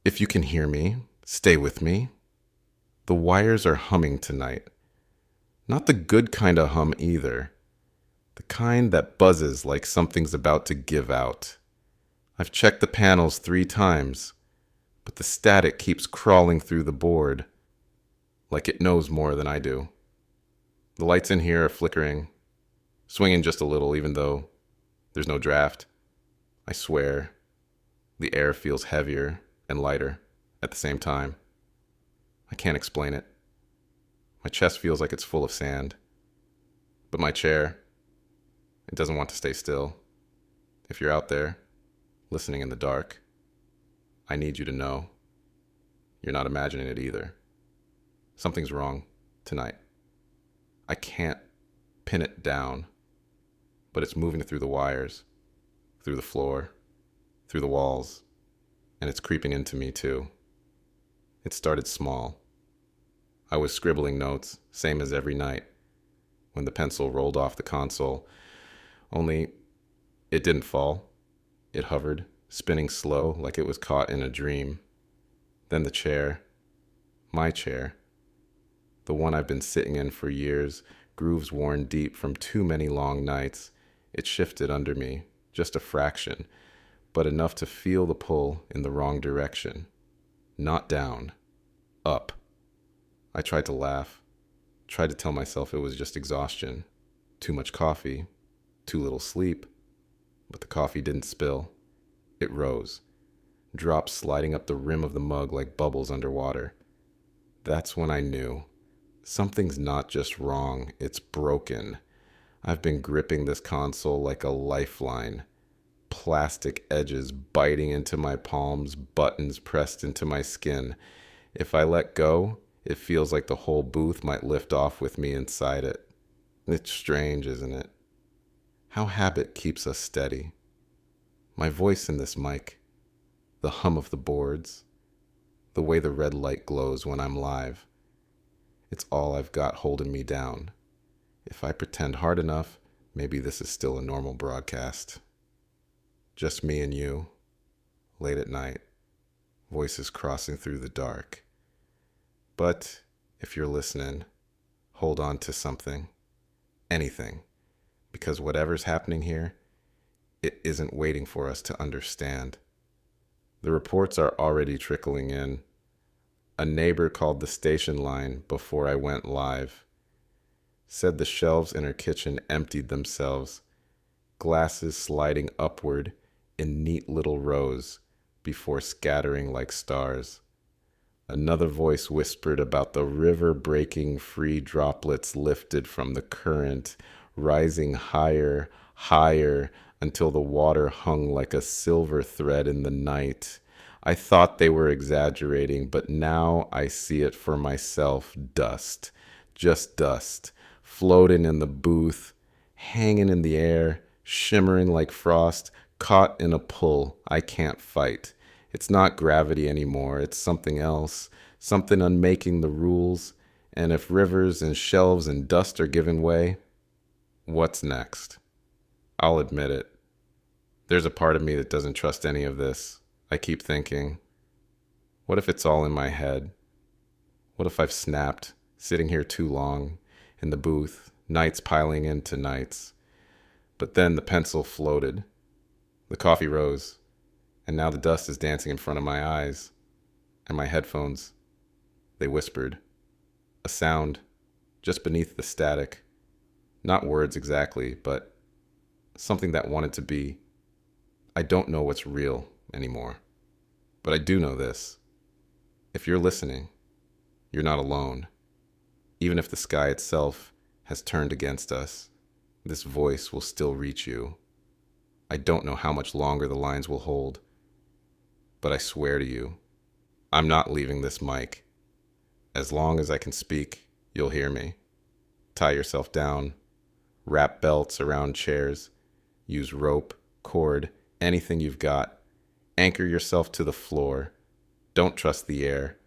If you can hear me, stay with me. The wires are humming tonight. Not the good kind of hum either. The kind that buzzes like something's about to give out. I've checked the panels 3 times, but the static keeps crawling through the board, like it knows more than I do. The lights in here are flickering, swinging just a little even though there's no draft. I swear, the air feels heavier and lighter at the same time. I can't explain it. My chest feels like it's full of sand. But my chair, it doesn't want to stay still. If you're out there, listening in the dark, I need you to know you're not imagining it either. Something's wrong tonight. I can't pin it down, but it's moving through the wires, through the floor, through the walls, and it's creeping into me too. It started small. I was scribbling notes, same as every night, when the pencil rolled off the console. Only, it didn't fall. It hovered, spinning slow like it was caught in a dream. Then the chair, my chair, the one I've been sitting in for years, grooves worn deep from too many long nights, it shifted under me, just a fraction, but enough to feel the pull in the wrong direction. Not down, up. I tried to laugh, tried to tell myself it was just exhaustion, too much coffee, too little sleep, but the coffee didn't spill. It rose, drops sliding up the rim of the mug like bubbles underwater. That's when I knew. Something's not just wrong, it's broken. I've been gripping this console like a lifeline. Plastic edges biting into my palms, buttons pressed into my skin. If I let go, it feels like the whole booth might lift off with me inside it. It's strange, isn't it? How habit keeps us steady. My voice in this mic, the hum of the boards, the way the red light glows when I'm live. It's all I've got holding me down. If I pretend hard enough, maybe this is still a normal broadcast. Just me and you, late at night, voices crossing through the dark. But if you're listening, hold on to something, anything, because whatever's happening here, it isn't waiting for us to understand. The reports are already trickling in. A neighbor called the station line before I went live. Said the shelves in her kitchen emptied themselves, glasses sliding upward in neat little rows before scattering like stars. Another voice whispered about the river breaking free droplets lifted from the current, rising higher, higher, until the water hung like a silver thread in the night. I thought they were exaggerating, but now I see it for myself. Dust, just dust, floating in the booth, hanging in the air, shimmering like frost, caught in a pull I can't fight. It's not gravity anymore, it's something else, something unmaking the rules, and if rivers and shelves and dust are giving way, what's next? I'll admit it. There's a part of me that doesn't trust any of this. I keep thinking, what if it's all in my head? What if I've snapped, sitting here too long, in the booth, nights piling into nights? But then the pencil floated. The coffee rose, and now the dust is dancing in front of my eyes. And my headphones, they whispered. A sound, just beneath the static. Not words exactly, but something that wanted to be. I don't know what's real anymore. But I do know this. If you're listening, you're not alone. Even if the sky itself has turned against us, this voice will still reach you. I don't know how much longer the lines will hold, but I swear to you, I'm not leaving this mic. As long as I can speak, you'll hear me. Tie yourself down, wrap belts around chairs, use rope, cord, anything you've got. Anchor yourself to the floor. Don't trust the air.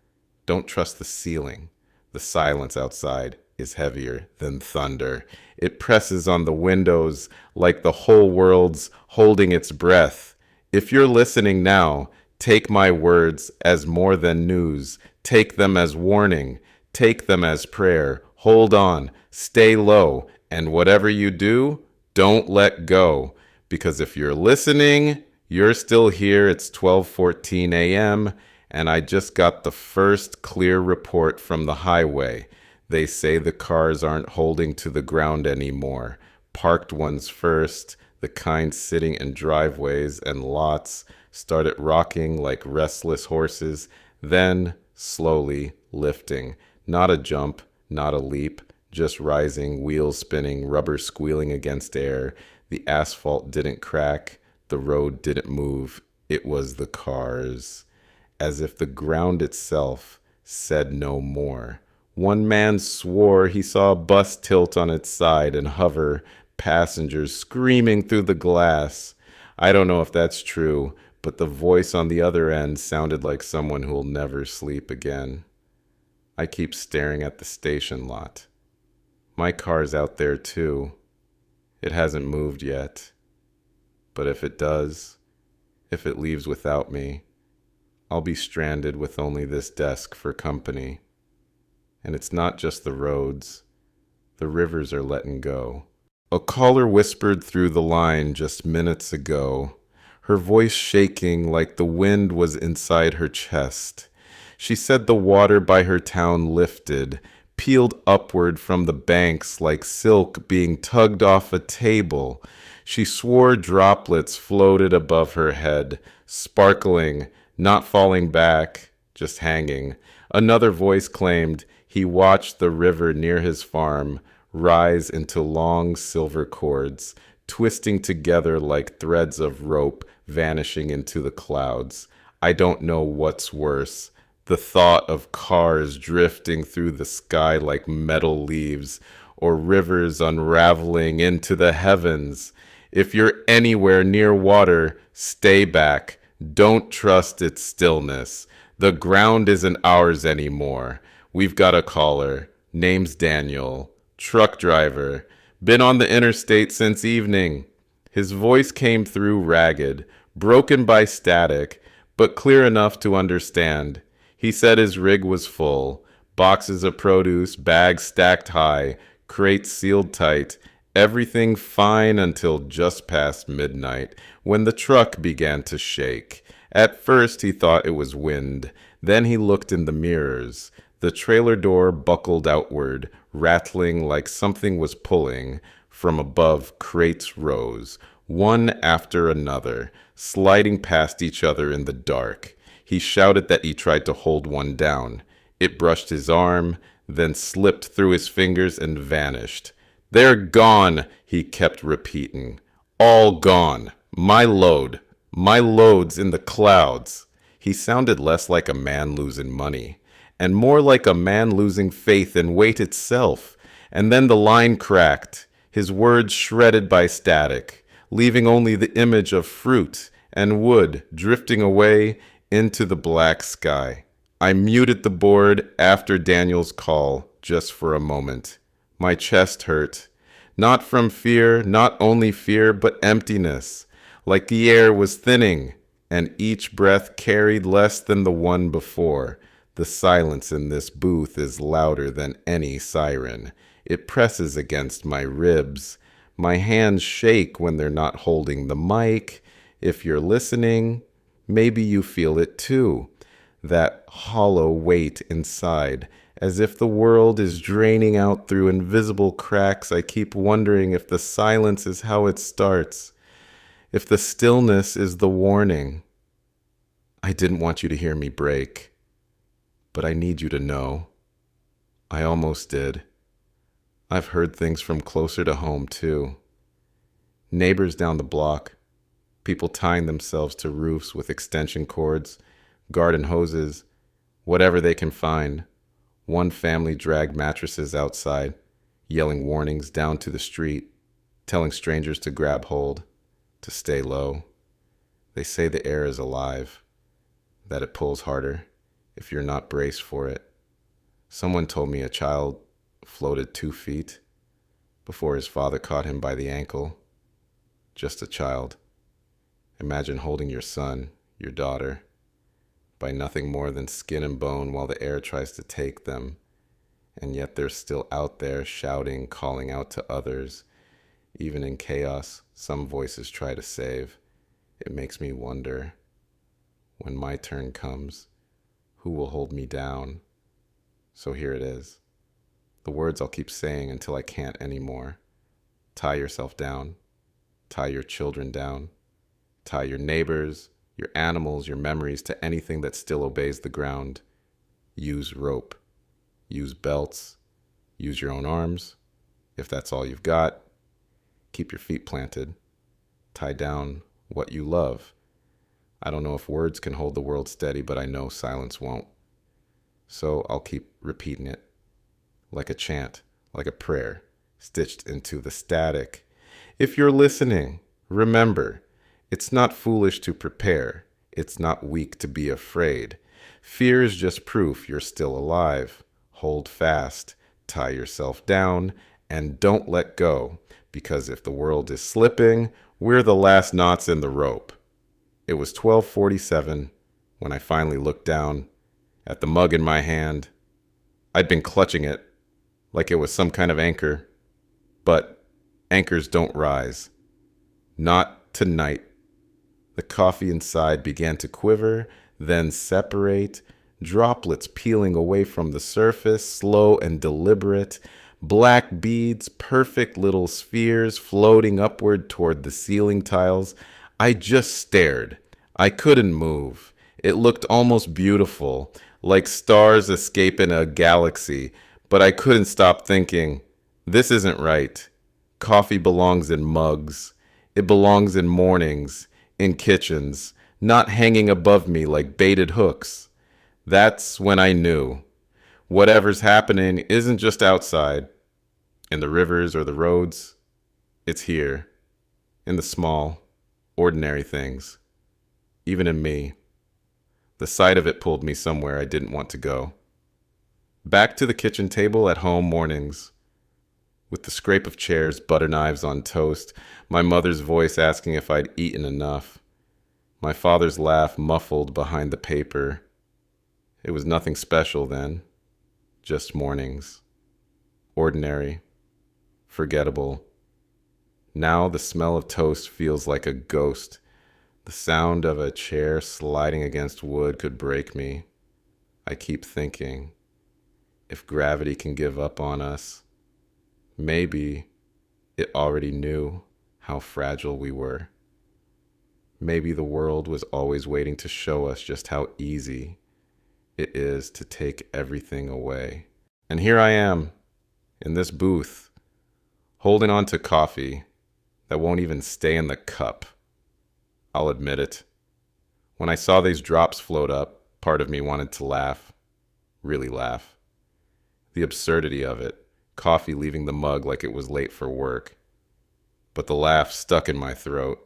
Don't trust the ceiling. The silence outside is heavier than thunder. It presses on the windows like the whole world's holding its breath. If you're listening now, Take my words as more than news. Take them as warning. Take them as prayer. Hold on. Stay low. And whatever you do, don't let go. Because if you're listening, you're still here. It's 12:14 a.m. and I just got the first clear report from the highway. They say the cars aren't holding to the ground anymore. Parked ones first, the kind sitting in driveways and lots, started rocking like restless horses, then slowly lifting. Not a jump, not a leap, just rising, wheels spinning, rubber squealing against air. The asphalt didn't crack, the road didn't move. It was the cars, as if the ground itself said no more. One man swore he saw a bus tilt on its side and hover, passengers screaming through the glass. I don't know if that's true, but the voice on the other end sounded like someone who'll never sleep again. I keep staring at the station lot. My car's out there too. It hasn't moved yet. But if it does, if it leaves without me, I'll be stranded with only this desk for company. And it's not just the roads. The rivers are letting go. A caller whispered through the line just minutes ago, her voice shaking like the wind was inside her chest. She said the water by her town lifted, peeled upward from the banks like silk being tugged off a table. She swore droplets floated above her head, sparkling, not falling back, just hanging. Another voice claimed he watched the river near his farm rise into long silver cords, twisting together like threads of rope, vanishing into the clouds. I don't know what's worse, the thought of cars drifting through the sky like metal leaves, or rivers unraveling into the heavens. If you're anywhere near water, stay back. Don't trust its stillness. The ground isn't ours anymore. We've got a caller. Name's Daniel. Truck driver. Been on the interstate since evening. His voice came through ragged, broken by static, but clear enough to understand. He said his rig was full. Boxes of produce, bags stacked high, crates sealed tight. Everything fine until just past midnight, when the truck began to shake. At first he thought it was wind. Then he looked in the mirrors. The trailer door buckled outward, rattling like something was pulling. From above, crates rose, one after another, sliding past each other in the dark. He shouted that he tried to hold one down. It brushed his arm, then slipped through his fingers and vanished. "They're gone," he kept repeating. "All gone. My load. My load's in the clouds." He sounded less like a man losing money, and more like a man losing faith in weight itself. And then the line cracked, his words shredded by static, leaving only the image of fruit and wood drifting away into the black sky. I muted the board after Daniel's call just for a moment. My chest hurt, not from fear, not only fear, but emptiness, like the air was thinning, and each breath carried less than the one before. The silence in this booth is louder than any siren. It presses against my ribs. My hands shake when they're not holding the mic. If you're listening, maybe you feel it too. That hollow weight inside, as if the world is draining out through invisible cracks. I keep wondering if the silence is how it starts, if the stillness is the warning. I didn't want you to hear me break, but I need you to know. I almost did. I've heard things from closer to home, too. Neighbors down the block, people tying themselves to roofs with extension cords, garden hoses, whatever they can find. One family dragged mattresses outside, yelling warnings down to the street, telling strangers to grab hold, to stay low. They say the air is alive, that it pulls harder if you're not braced for it. Someone told me a child floated 2 feet before his father caught him by the ankle. Just a child. Imagine holding your son, your daughter, by nothing more than skin and bone while the air tries to take them. And yet they're still out there shouting, calling out to others. Even in chaos, some voices try to save. It makes me wonder, when my turn comes, who will hold me down? So here it is. The words I'll keep saying until I can't anymore. Tie yourself down. Tie your children down. Tie your neighbors, your animals, your memories to anything that still obeys the ground. Use rope. Use belts. Use your own arms, if that's all you've got. Keep your feet planted. Tie down what you love. I don't know if words can hold the world steady, but I know silence won't. So I'll keep repeating it, like a chant, like a prayer, stitched into the static. If you're listening, remember, it's not foolish to prepare. It's not weak to be afraid. Fear is just proof you're still alive. Hold fast, tie yourself down, and don't let go, because if the world is slipping, we're the last knots in the rope. It was 12:47 when I finally looked down at the mug in my hand. I'd been clutching it like it was some kind of anchor, but anchors don't rise. Not tonight. The coffee inside began to quiver, then separate, droplets peeling away from the surface, slow and deliberate, black beads, perfect little spheres floating upward toward the ceiling tiles. I just stared. I couldn't move. It looked almost beautiful, like stars escaping a galaxy, but I couldn't stop thinking, this isn't right. Coffee belongs in mugs. It belongs in mornings, in kitchens, not hanging above me like baited hooks. That's when I knew. Whatever's happening isn't just outside, in the rivers or the roads. It's here, in the small, ordinary things. Even in me. The sight of it pulled me somewhere I didn't want to go. Back to the kitchen table at home mornings. With the scrape of chairs, butter knives on toast, my mother's voice asking if I'd eaten enough. My father's laugh muffled behind the paper. It was nothing special then, just mornings. Ordinary, forgettable. Now the smell of toast feels like a ghost. The sound of a chair sliding against wood could break me. I keep thinking, if gravity can give up on us, maybe it already knew how fragile we were. Maybe the world was always waiting to show us just how easy it is to take everything away. And here I am, in this booth, holding on to coffee that won't even stay in the cup. I'll admit it. When I saw these drops float up, part of me wanted to laugh, really laugh. The absurdity of it, coffee leaving the mug like it was late for work. But the laugh stuck in my throat,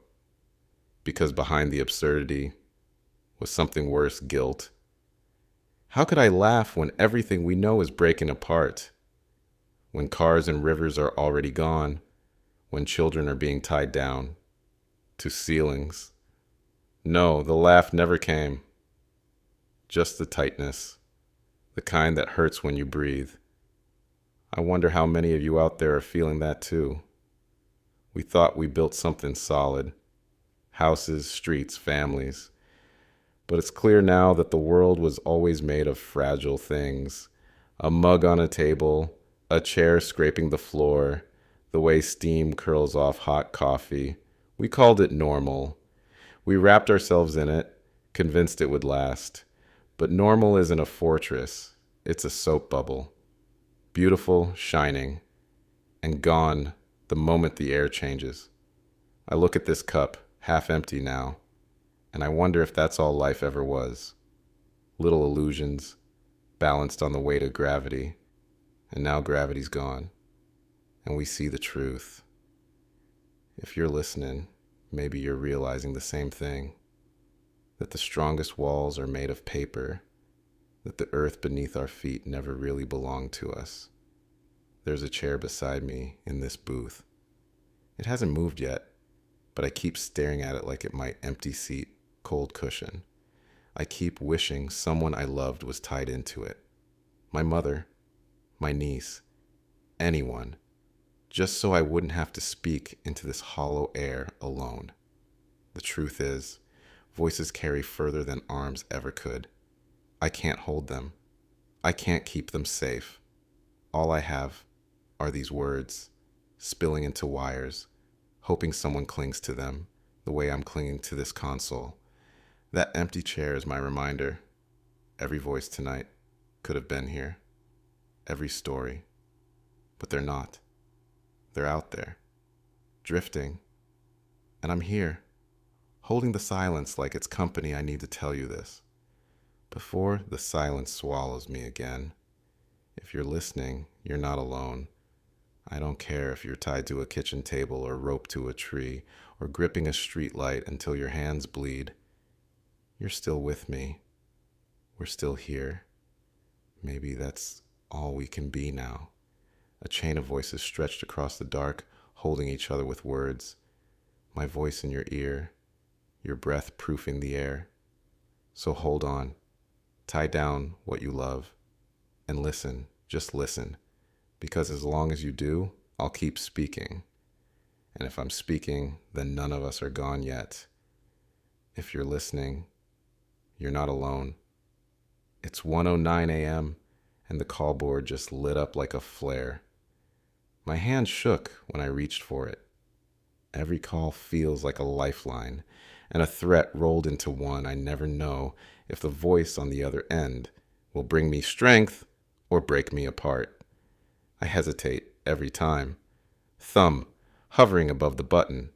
because behind the absurdity was something worse, guilt. How could I laugh when everything we know is breaking apart? When cars and rivers are already gone, when children are being tied down to ceilings. No, the laugh never came. Just the tightness, the kind that hurts when you breathe. I wonder how many of you out there are feeling that too. We thought we built something solid. Houses, streets, families. But it's clear now that the world was always made of fragile things. A mug on a table, a chair scraping the floor, the way steam curls off hot coffee. We called it normal. We wrapped ourselves in it, convinced it would last. But normal isn't a fortress. It's a soap bubble. Beautiful, shining, and gone the moment the air changes. I look at this cup, half empty now, and I wonder if that's all life ever was. Little illusions, balanced on the weight of gravity, and now gravity's gone, and we see the truth. If you're listening, maybe you're realizing the same thing, that the strongest walls are made of paper, that the earth beneath our feet never really belonged to us. There's a chair beside me in this booth. It hasn't moved yet, but I keep staring at it like it might empty seat, cold cushion. I keep wishing someone I loved was tied into it. My mother, my niece, anyone, just so I wouldn't have to speak into this hollow air alone. The truth is, voices carry further than arms ever could. I can't hold them. I can't keep them safe. All I have are these words, spilling into wires, hoping someone clings to them the way I'm clinging to this console. That empty chair is my reminder. Every voice tonight could have been here. Every story. But they're not. They're out there, drifting. And I'm here, holding the silence like it's company I need to tell you this. Before the silence swallows me again. If you're listening, you're not alone. I don't care if you're tied to a kitchen table or roped to a tree or gripping a street light until your hands bleed. You're still with me. We're still here. Maybe that's all we can be now. A chain of voices stretched across the dark, holding each other with words. My voice in your ear, your breath proofing the air. So hold on, tie down what you love, and listen, just listen, because as long as you do, I'll keep speaking. And if I'm speaking, then none of us are gone yet. If you're listening, you're not alone. It's 1:09 a.m., and the call board just lit up like a flare. My hand shook when I reached for it. Every call feels like a lifeline, and a threat rolled into one. I never know if the voice on the other end will bring me strength or break me apart. I hesitate every time, thumb hovering above the button.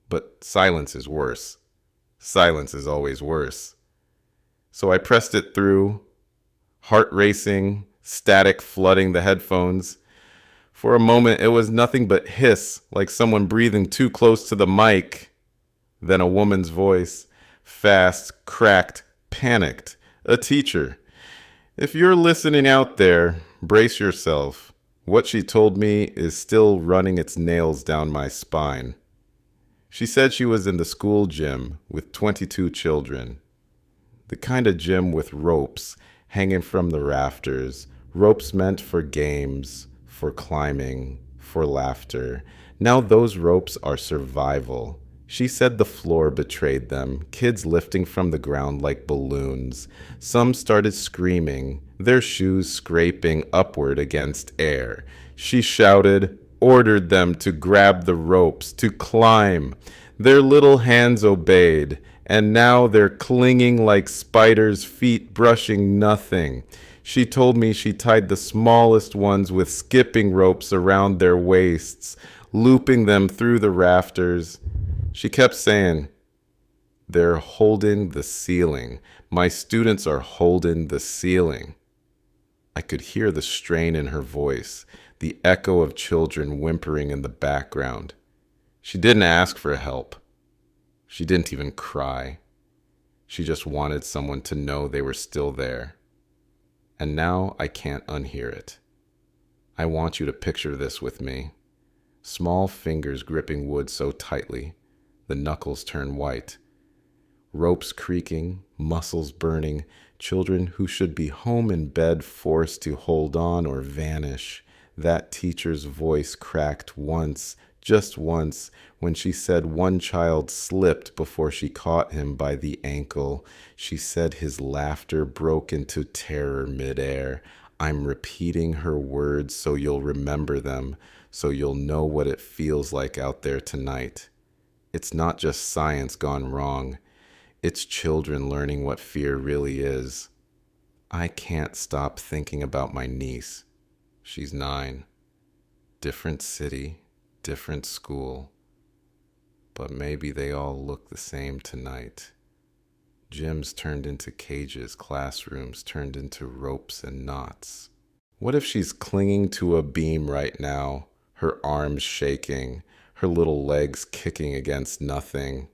But silence is worse. Silence is always worse. So I pressed it through, heart racing, static flooding the headphones. For a moment, it was nothing but hiss, like someone breathing too close to the mic. Then a woman's voice, fast, cracked, panicked, a teacher. If you're listening out there, brace yourself. What she told me is still running its nails down my spine. She said she was in the school gym with 22 children. The kind of gym with ropes hanging from the rafters, ropes meant for games, for climbing, for laughter. Now those ropes are survival. She said the floor betrayed them, kids lifting from the ground like balloons. Some started screaming, their shoes scraping upward against air. She shouted, ordered them to grab the ropes, to climb. Their little hands obeyed, and now they're clinging like spiders' feet brushing nothing. She told me she tied the smallest ones with skipping ropes around their waists, looping them through the rafters. She kept saying, they're holding the ceiling. My students are holding the ceiling. I could hear the strain in her voice, the echo of children whimpering in the background. She didn't ask for help. She didn't even cry. She just wanted someone to know they were still there. And now I can't unhear it. I want you to picture this with me. Small fingers gripping wood so tightly, the knuckles turn white. Ropes creaking, muscles burning, children who should be home in bed forced to hold on or vanish. That teacher's voice cracked once, just once, when she said one child slipped before she caught him by the ankle. She said his laughter broke into terror midair. I'm repeating her words so you'll remember them, so you'll know what it feels like out there tonight. It's not just science gone wrong. It's children learning what fear really is. I can't stop thinking about my niece. She's 9. Different city, different school. But maybe they all look the same tonight. Gyms turned into cages, classrooms turned into ropes and knots. What if she's clinging to a beam right now, her arms shaking, her little legs kicking against nothing?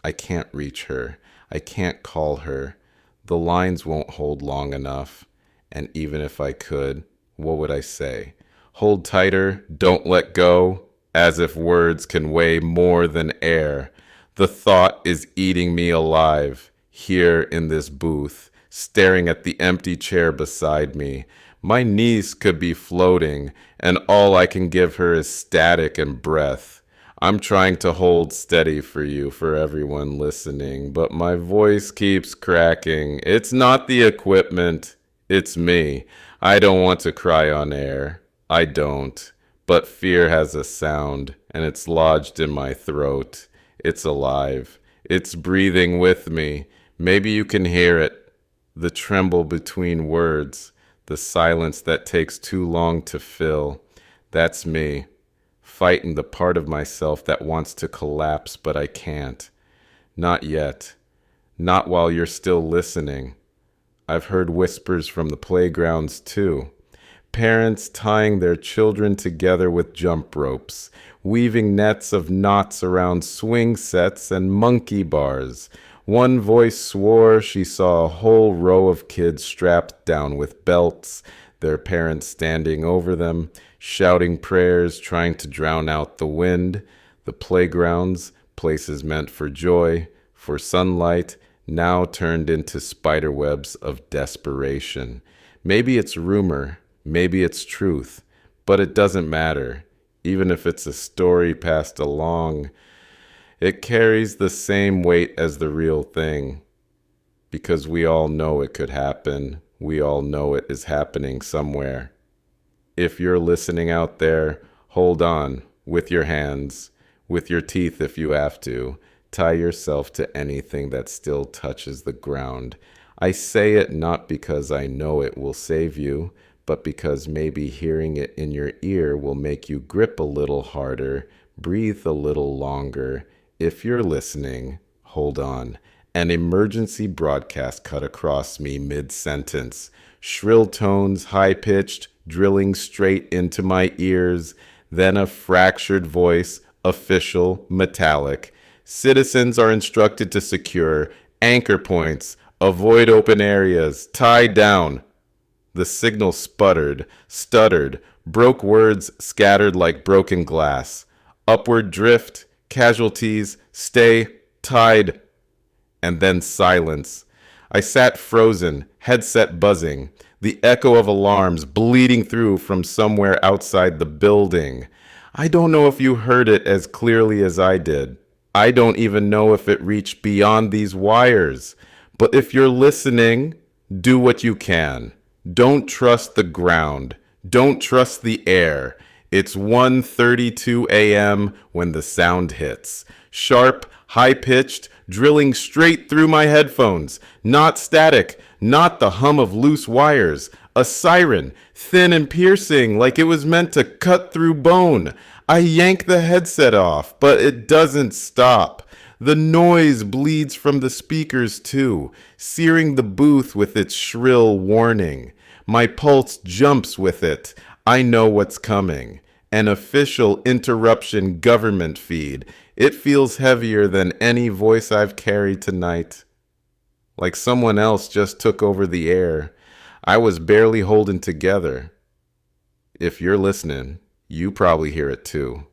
I can't reach her. I can't call her. The lines won't hold long enough. And even if I could, what would I say? Hold tighter, don't let go, as if words can weigh more than air. The thought is eating me alive. here in this booth, staring at the empty chair beside me. My niece could be floating, and all I can give her is static and breath. I'm trying to hold steady for you, for everyone listening, but my voice keeps cracking. It's not the equipment, it's me. I don't want to cry on air. I don't. But fear has a sound, and it's lodged in my throat. It's alive. It's breathing with me. Maybe you can hear it. The tremble between words. The silence that takes too long to fill. That's me, fighting the part of myself that wants to collapse, but I can't. Not yet. Not while you're still listening. I've heard whispers from the playgrounds too. Parents tying their children together with jump ropes, weaving nets of knots around swing sets and monkey bars. One voice swore she saw a whole row of kids strapped down with belts, their parents standing over them, shouting prayers, trying to drown out the wind. The playgrounds, places meant for joy, for sunlight, now turned into spiderwebs of desperation. Maybe it's rumor, maybe it's truth, but it doesn't matter. Even if it's a story passed along, it carries the same weight as the real thing. Because we all know it could happen. We all know it is happening somewhere. If you're listening out there, hold on with your hands, with your teeth if you have to. Tie yourself to anything that still touches the ground. I say it not because I know it will save you, but because maybe hearing it in your ear will make you grip a little harder, breathe a little longer. If you're listening, hold on. An emergency broadcast cut across me mid-sentence. Shrill tones, high-pitched, drilling straight into my ears. Then a fractured voice, official, metallic. Citizens are instructed to secure anchor points, avoid open areas, tie down. The signal sputtered, stuttered, broke words scattered like broken glass. Upward drift, casualties, stay, tied. And then silence. I sat frozen, headset buzzing, the echo of alarms bleeding through from somewhere outside the building. I don't know if you heard it as clearly as I did. I don't even know if it reached beyond these wires. But if you're listening, do what you can. Don't trust the ground. Don't trust the air. It's 1:32 a.m. when the sound hits. Sharp, high-pitched, drilling straight through my headphones. Not static, not the hum of loose wires. A siren, thin and piercing, like it was meant to cut through bone. I yank the headset off, but it doesn't stop. The noise bleeds from the speakers too, searing the booth with its shrill warning. My pulse jumps with it. I know what's coming. An official interruption government feed. It feels heavier than any voice I've carried tonight. Like someone else just took over the air. I was barely holding together. If you're listening, you probably hear it too.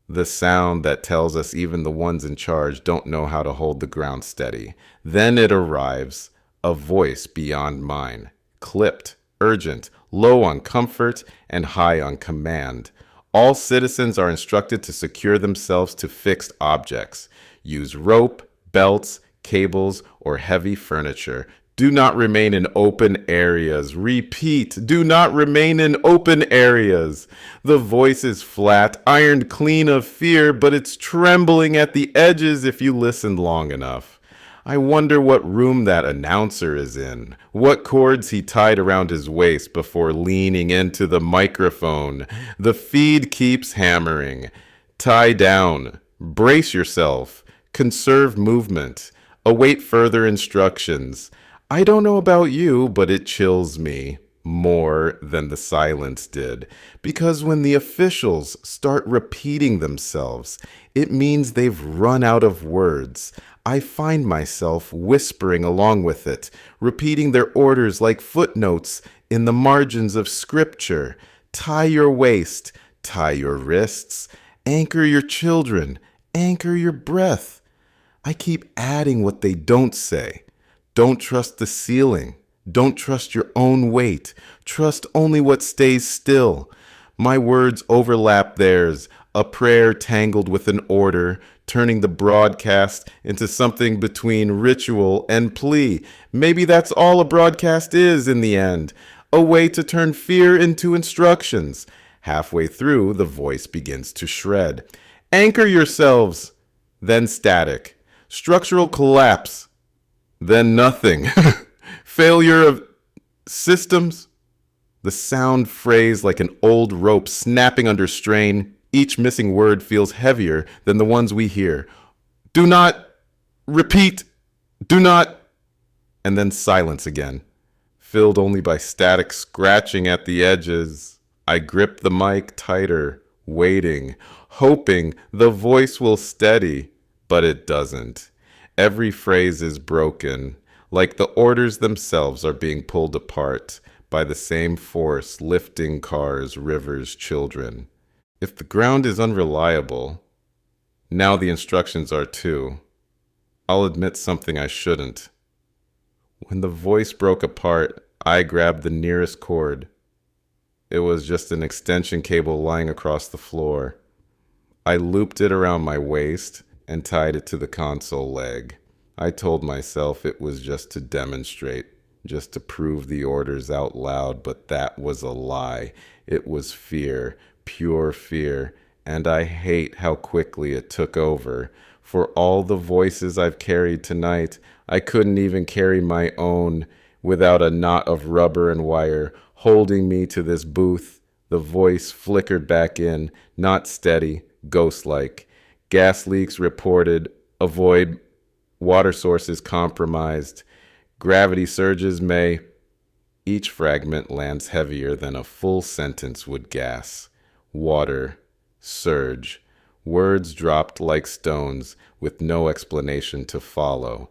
The sound that tells us even the ones in charge don't know how to hold the ground steady. Then it arrives, a voice beyond mine, clipped, urgent, low on comfort, and high on command. All citizens are instructed to secure themselves to fixed objects. Use rope, belts, cables, or heavy furniture. Do not remain in open areas. Repeat, do not remain in open areas. The voice is flat, ironed clean of fear, but it's trembling at the edges if you listen long enough. I wonder what room that announcer is in, what cords he tied around his waist before leaning into the microphone. The feed keeps hammering. Tie down. Brace yourself. Conserve movement. Await further instructions. I don't know about you, but it chills me more than the silence did. Because when the officials start repeating themselves, it means they've run out of words. I find myself whispering along with it, repeating their orders like footnotes in the margins of scripture. Tie your waist, tie your wrists, anchor your children, anchor your breath. I keep adding what they don't say. Don't trust the ceiling. Don't trust your own weight. Trust only what stays still. My words overlap theirs, a prayer tangled with an order, turning the broadcast into something between ritual and plea. Maybe that's all a broadcast is in the end, a way to turn fear into instructions. Halfway through, the voice begins to shred. Anchor yourselves, then static. Structural collapse, then nothing. Failure of systems. The sound phrase like an old rope snapping under strain. Each missing word feels heavier than the ones we hear. Do not repeat. Do not. And then silence again, filled only by static scratching at the edges. I grip the mic tighter, waiting, hoping the voice will steady, but it doesn't. Every phrase is broken, like the orders themselves are being pulled apart by the same force lifting cars, rivers, children. If the ground is unreliable, now the instructions are too. I'll admit something I shouldn't. When the voice broke apart, I grabbed the nearest cord. It was just an extension cable lying across the floor. I looped it around my waist and tied it to the console leg. I told myself it was just to demonstrate, just to prove the orders out loud, but that was a lie. It was fear, pure fear, and I hate how quickly it took over. For all the voices I've carried tonight, I couldn't even carry my own without a knot of rubber and wire holding me to this booth. The voice flickered back in, not steady, ghost-like. Gas leaks reported, avoid. Water sources compromised. Gravity surges may. Each fragment lands heavier than a full sentence would gas. Water, surge. Words dropped like stones with no explanation to follow.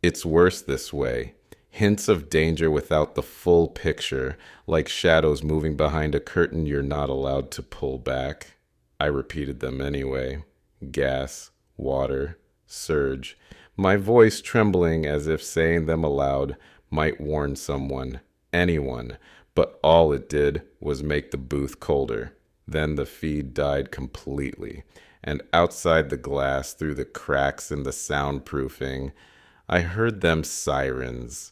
It's worse this way. Hints of danger without the full picture, like shadows moving behind a curtain you're not allowed to pull back. I repeated them anyway. Gas, water, surge. My voice trembling as if saying them aloud might warn someone, anyone, but all it did was make the booth colder. Then the feed died completely, and outside the glass, through the cracks in the soundproofing, I heard them sirens.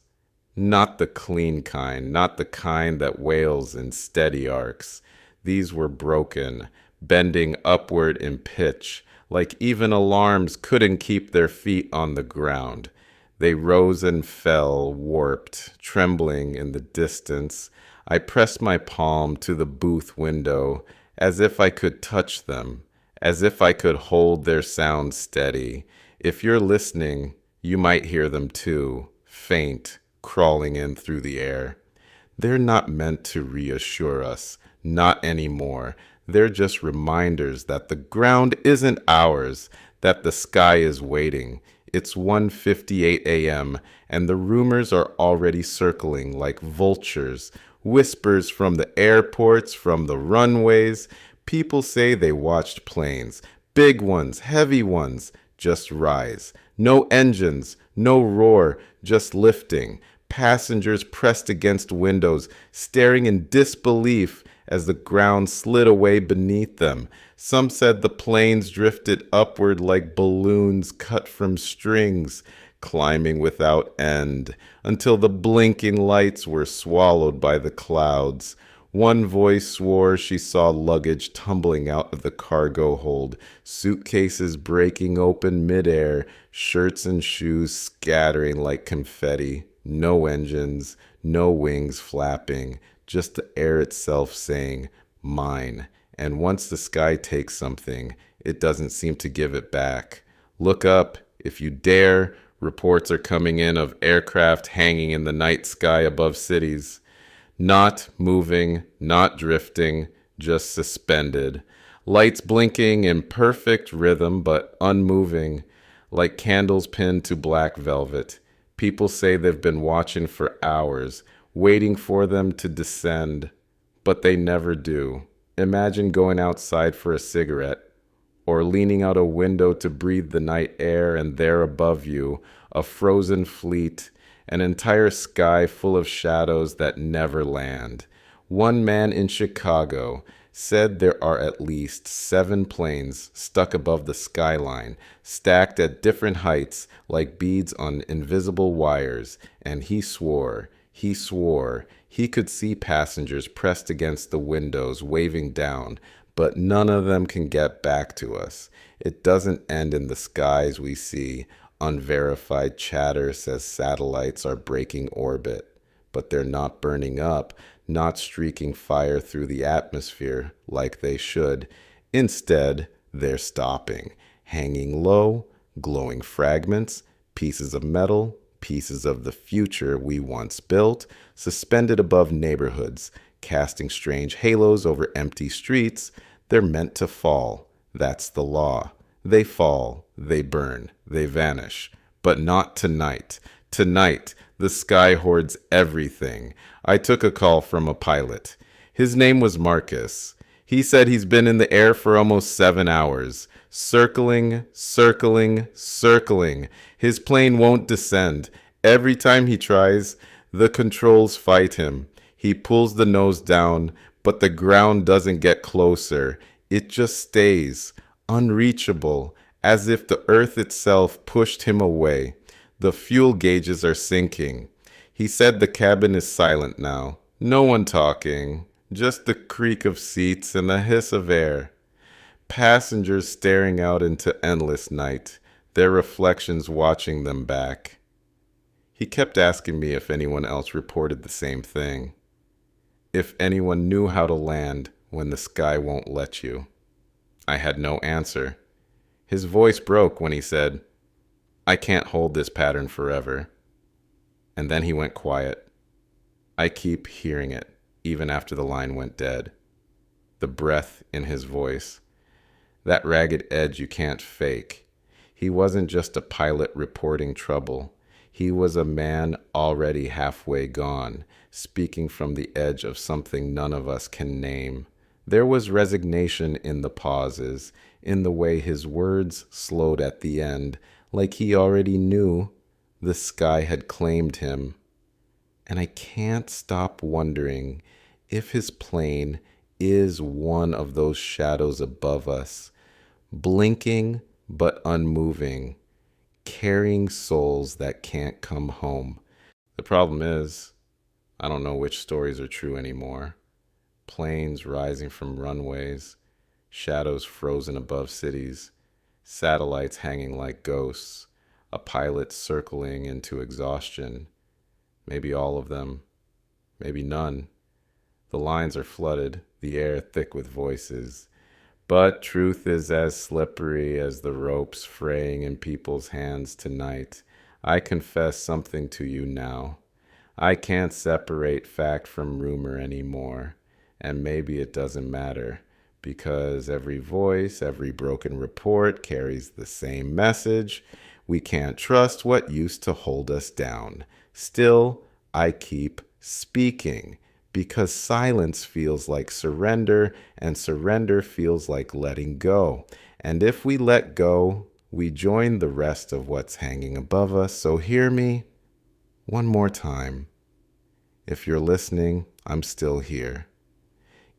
Not the clean kind, not the kind that wails in steady arcs. These were broken, bending upward in pitch, like even alarms couldn't keep their feet on the ground. They rose and fell, warped, trembling in the distance. I pressed my palm to the booth window, as if I could touch them, as if I could hold their sound steady. If you're listening, you might hear them too, faint, crawling in through the air. They're not meant to reassure us, not anymore. They're just reminders that the ground isn't ours, that the sky is waiting. It's 1:58 a.m., and the rumors are already circling like vultures, whispers from the airports, from the runways. People say they watched planes, big ones, heavy ones, just rise. No engines, no roar, just lifting. Passengers pressed against windows, staring in disbelief as the ground slid away beneath them. Some said the planes drifted upward like balloons cut from strings, climbing without end, until the blinking lights were swallowed by the clouds. One voice swore she saw luggage tumbling out of the cargo hold, suitcases breaking open midair, shirts and shoes scattering like confetti. No engines, no wings flapping, just the air itself saying, mine. And once the sky takes something, it doesn't seem to give it back. Look up, if you dare. Reports are coming in of aircraft hanging in the night sky above cities. Not moving, not drifting, just suspended. Lights blinking in perfect rhythm, but unmoving, like candles pinned to black velvet. People say they've been watching for hours, waiting for them to descend, but they never do. Imagine going outside for a cigarette, or leaning out a window to breathe the night air, and there above you, a frozen fleet, an entire sky full of shadows that never land. One man in Chicago said there are at least 7 planes stuck above the skyline, stacked at different heights like beads on invisible wires, and he swore he could see passengers pressed against the windows waving down, but none of them can get back to us. It doesn't end in the skies we see. Unverified chatter says satellites are breaking orbit, but they're not burning up, not streaking fire through the atmosphere like they should. Instead, they're stopping, hanging low, glowing fragments, pieces of metal, pieces of the future we once built, suspended above neighborhoods, casting strange halos over empty streets. They're meant to fall. That's the law. They fall, they burn, they vanish. But not tonight. Tonight, the sky hoards everything. I took a call from a pilot. His name was Marcus. He said he's been in the air for almost 7 hours, circling, circling, circling. His plane won't descend. Every time he tries, the controls fight him. He pulls the nose down, but the ground doesn't get closer. It just stays, unreachable, as if the earth itself pushed him away. The fuel gauges are sinking. He said the cabin is silent now. No one talking, just the creak of seats and the hiss of air. Passengers staring out into endless night, their reflections watching them back. He kept asking me if anyone else reported the same thing. If anyone knew how to land when the sky won't let you. I had no answer. His voice broke when he said, "I can't hold this pattern forever." And then he went quiet. I keep hearing it, even after the line went dead. The breath in his voice. That ragged edge you can't fake. He wasn't just a pilot reporting trouble. He was a man already halfway gone, speaking from the edge of something none of us can name. There was resignation in the pauses, in the way his words slowed at the end, like he already knew the sky had claimed him. And I can't stop wondering if his plane is one of those shadows above us, blinking but unmoving, carrying souls that can't come home. The problem is, I don't know which stories are true anymore. Planes rising from runways, shadows frozen above cities, satellites hanging like ghosts, a pilot circling into exhaustion. Maybe all of them, maybe none. The lines are flooded, the air thick with voices. But truth is as slippery as the ropes fraying in people's hands tonight. I confess something to you now. I can't separate fact from rumor anymore. And maybe it doesn't matter, because every voice, every broken report carries the same message. We can't trust what used to hold us down. Still, I keep speaking. Because silence feels like surrender, and surrender feels like letting go. And if we let go, we join the rest of what's hanging above us. So hear me one more time. If you're listening, I'm still here.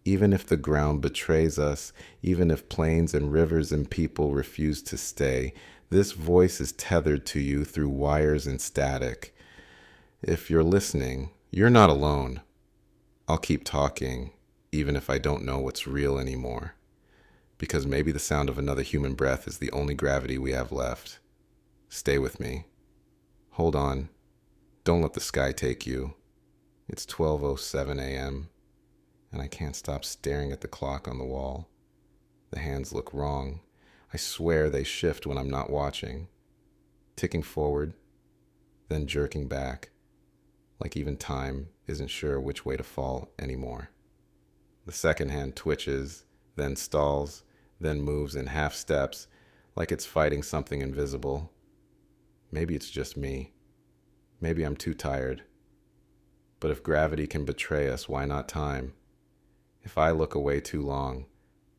Even if the ground betrays us, even if plains and rivers and people refuse to stay, this voice is tethered to you through wires and static. If you're listening, you're not alone. I'll keep talking, even if I don't know what's real anymore. Because maybe the sound of another human breath is the only gravity we have left. Stay with me. Hold on. Don't let the sky take you. It's 12:07 a.m., and I can't stop staring at the clock on the wall. The hands look wrong. I swear they shift when I'm not watching. Ticking forward, then jerking back, like even time isn't sure which way to fall anymore. The second hand twitches, then stalls, then moves in half steps, like it's fighting something invisible. Maybe it's just me. Maybe I'm too tired. But if gravity can betray us, why not time? If I look away too long,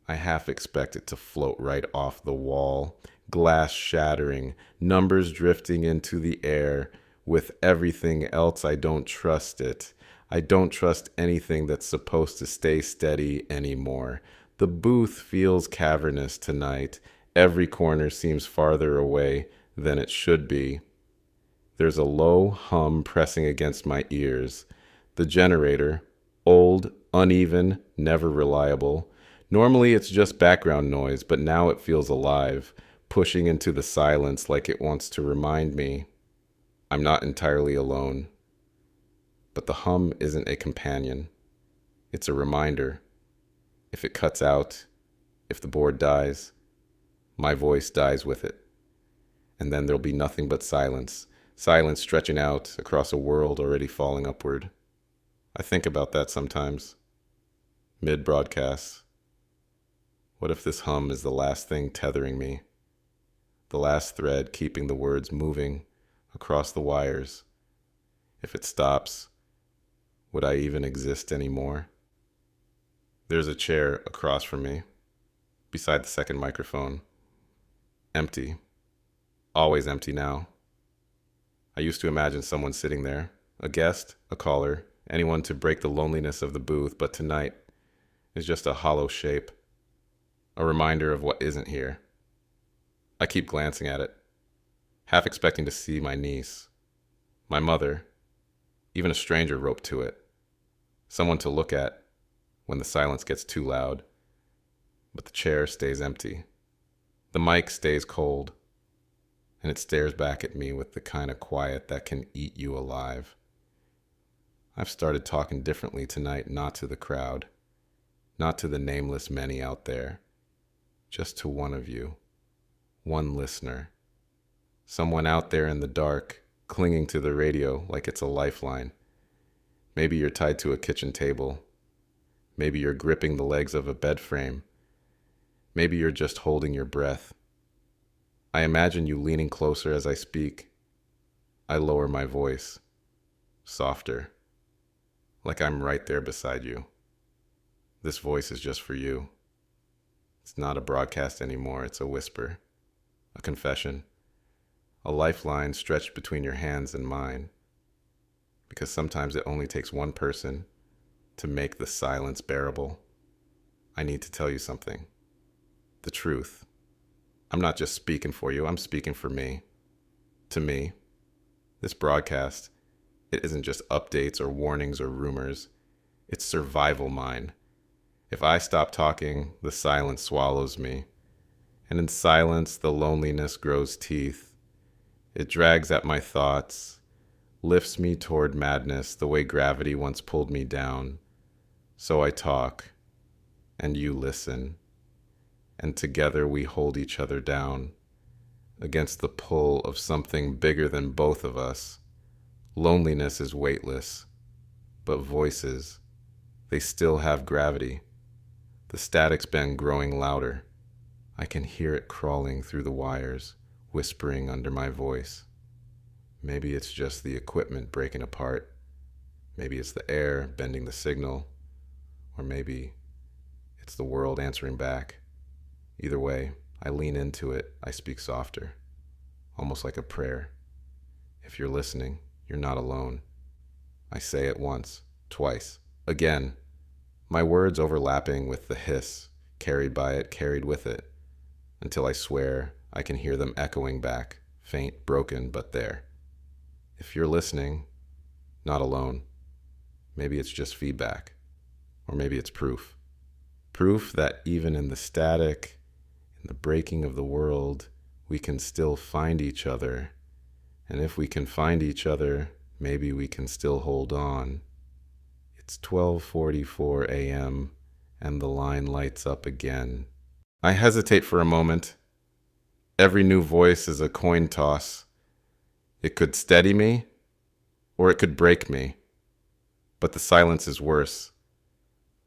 I half expect it to float right off the wall, glass shattering, numbers drifting into the air. With everything else, I don't trust it. I don't trust anything that's supposed to stay steady anymore. The booth feels cavernous tonight. Every corner seems farther away than it should be. There's a low hum pressing against my ears. The generator, old, uneven, never reliable. Normally it's just background noise, but now it feels alive, pushing into the silence like it wants to remind me I'm not entirely alone. But the hum isn't a companion. It's a reminder. If it cuts out, if the board dies, my voice dies with it. And then there'll be nothing but silence, silence stretching out across a world already falling upward. I think about that sometimes, mid-broadcast. What if this hum is the last thing tethering me? The last thread keeping the words moving across the wires? If it stops, would I even exist anymore? There's a chair across from me, beside the second microphone. Empty. Always empty now. I used to imagine someone sitting there, a guest, a caller, anyone to break the loneliness of the booth, but tonight is just a hollow shape, a reminder of what isn't here. I keep glancing at it, half expecting to see my niece, my mother, even a stranger roped to it, someone to look at when the silence gets too loud. But the chair stays empty. The mic stays cold, and it stares back at me with the kind of quiet that can eat you alive. I've started talking differently tonight, not to the crowd, not to the nameless many out there, just to one of you, one listener, someone out there in the dark, clinging to the radio like it's a lifeline. Maybe you're tied to a kitchen table. Maybe you're gripping the legs of a bed frame. Maybe you're just holding your breath. I imagine you leaning closer as I speak. I lower my voice, softer, like I'm right there beside you. This voice is just for you. It's not a broadcast anymore, it's a whisper, a confession, a lifeline stretched between your hands and mine. Because sometimes it only takes one person to make the silence bearable. I need to tell you something. The truth. I'm not just speaking for you, I'm speaking for me. To me, this broadcast, it isn't just updates or warnings or rumors. It's survival mine. If I stop talking, the silence swallows me. And in silence, the loneliness grows teeth. It drags at my thoughts, lifts me toward madness the way gravity once pulled me down. So I talk, and you listen. And together we hold each other down against the pull of something bigger than both of us. Loneliness is weightless, but voices, they still have gravity. The static's been growing louder. I can hear it crawling through the wires, whispering under my voice. Maybe it's just the equipment breaking apart. Maybe it's the air bending the signal, or maybe it's the world answering back. Either way, I lean into it, I speak softer, almost like a prayer. If you're listening, you're not alone. I say it once, twice, again, my words overlapping with the hiss, carried by it, carried with it, until I swear I can hear them echoing back, faint, broken, but there. If you're listening, not alone. Maybe it's just feedback, or maybe it's proof. Proof that even in the static, in the breaking of the world, we can still find each other. And if we can find each other, maybe we can still hold on. It's 12:44 a.m. and the line lights up again. I hesitate for a moment. Every new voice is a coin toss. It could steady me, or it could break me. But the silence is worse.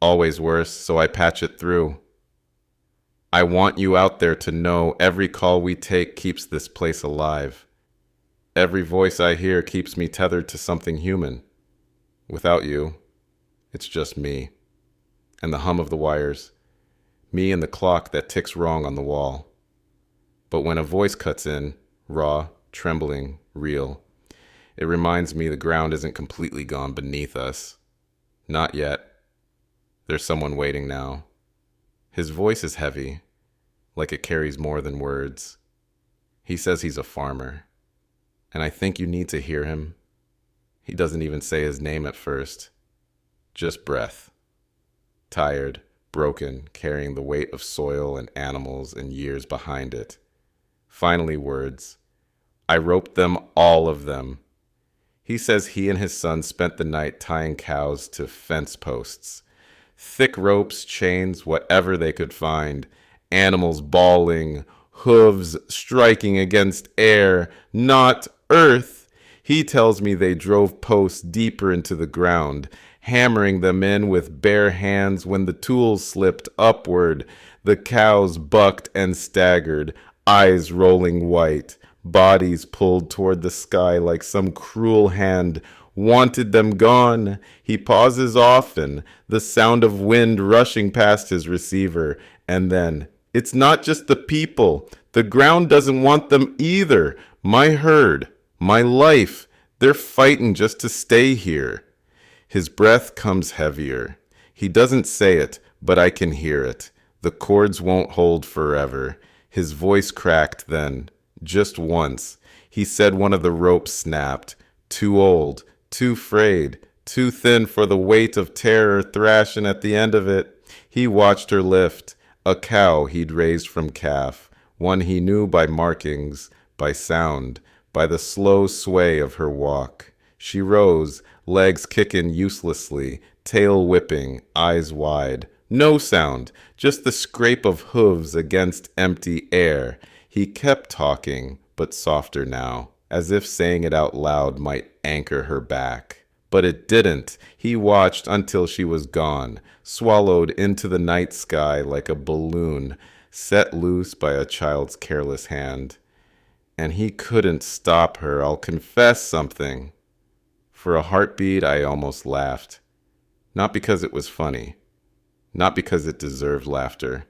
Always worse, so I patch it through. I want you out there to know every call we take keeps this place alive. Every voice I hear keeps me tethered to something human. Without you, it's just me and the hum of the wires. Me and the clock that ticks wrong on the wall. But when a voice cuts in, raw, trembling, real, it reminds me the ground isn't completely gone beneath us. Not yet. There's someone waiting now. His voice is heavy, like it carries more than words. He says he's a farmer, and I think you need to hear him. He doesn't even say his name at first. Just breath. Tired, broken, carrying the weight of soil and animals and years behind it. Finally, words. I roped them, all of them. He says he and his son spent the night tying cows to fence posts. Thick ropes, chains, whatever they could find. Animals bawling, hooves striking against air, not earth. He tells me they drove posts deeper into the ground, hammering them in with bare hands. When the tools slipped upward, the cows bucked and staggered, eyes rolling white, bodies pulled toward the sky like some cruel hand wanted them gone. He pauses often, the sound of wind rushing past his receiver, and then, it's not just the people. The ground doesn't want them either. My herd, my life, they're fighting just to stay here. His breath comes heavier. He doesn't say it, but I can hear it. The cords won't hold forever. His voice cracked then, just once. He said one of the ropes snapped. Too old, too frayed, too thin for the weight of terror thrashing at the end of it. He watched her lift, a cow he'd raised from calf, one he knew by markings, by sound, by the slow sway of her walk. She rose, legs kicking uselessly, tail whipping, eyes wide. No sound, just the scrape of hooves against empty air. He kept talking, but softer now, as if saying it out loud might anchor her back. But it didn't. He watched until she was gone, swallowed into the night sky like a balloon set loose by a child's careless hand. And he couldn't stop her. I'll confess something. For a heartbeat, I almost laughed. Not because it was funny, not because it deserved laughter,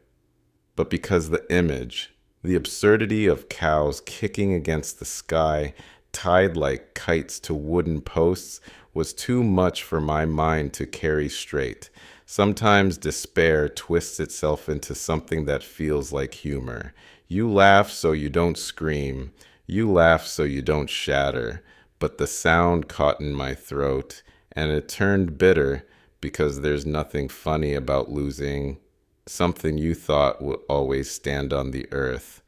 but because the image, the absurdity of cows kicking against the sky, tied like kites to wooden posts, was too much for my mind to carry straight. Sometimes despair twists itself into something that feels like humor. You laugh so you don't scream. You laugh so you don't shatter. But the sound caught in my throat, and it turned bitter because there's nothing funny about losing something you thought would always stand on the earth.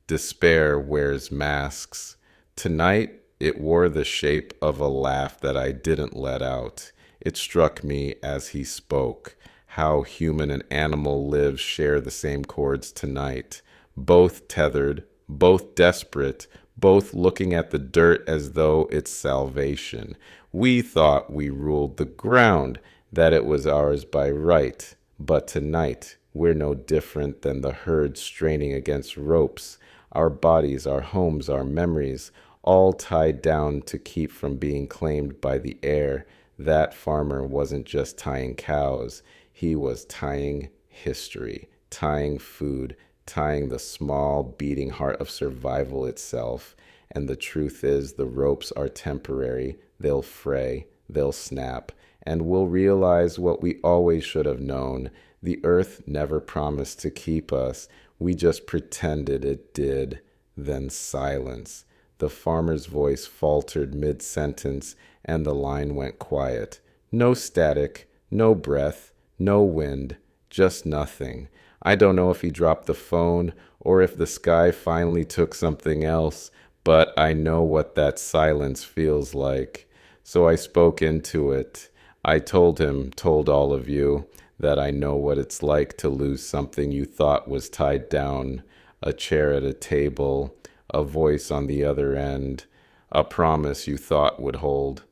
Despair wears masks. Tonight, it wore the shape of a laugh that I didn't let out. It struck me as he spoke, how human and animal lives share the same chords tonight, both tethered, both desperate, both looking at the dirt as though it's salvation. We thought we ruled the ground, that it was ours by right, but tonight we're no different than the herd straining against ropes, our bodies, our homes, our memories, all tied down to keep from being claimed by the air. That farmer wasn't just tying cows, he was tying history, tying food, tying the small beating heart of survival itself. And the truth is, the ropes are temporary, they'll fray, they'll snap, and we'll realize what we always should have known. The earth never promised to keep us, we just pretended it did. Then silence. The farmer's voice faltered mid-sentence, and the line went quiet. No static, no breath, no wind, just nothing. I don't know if he dropped the phone or if the sky finally took something else, but I know what that silence feels like. So I spoke into it. I told him, told all of you, that I know what it's like to lose something you thought was tied down, a chair at a table, a voice on the other end, a promise you thought would hold.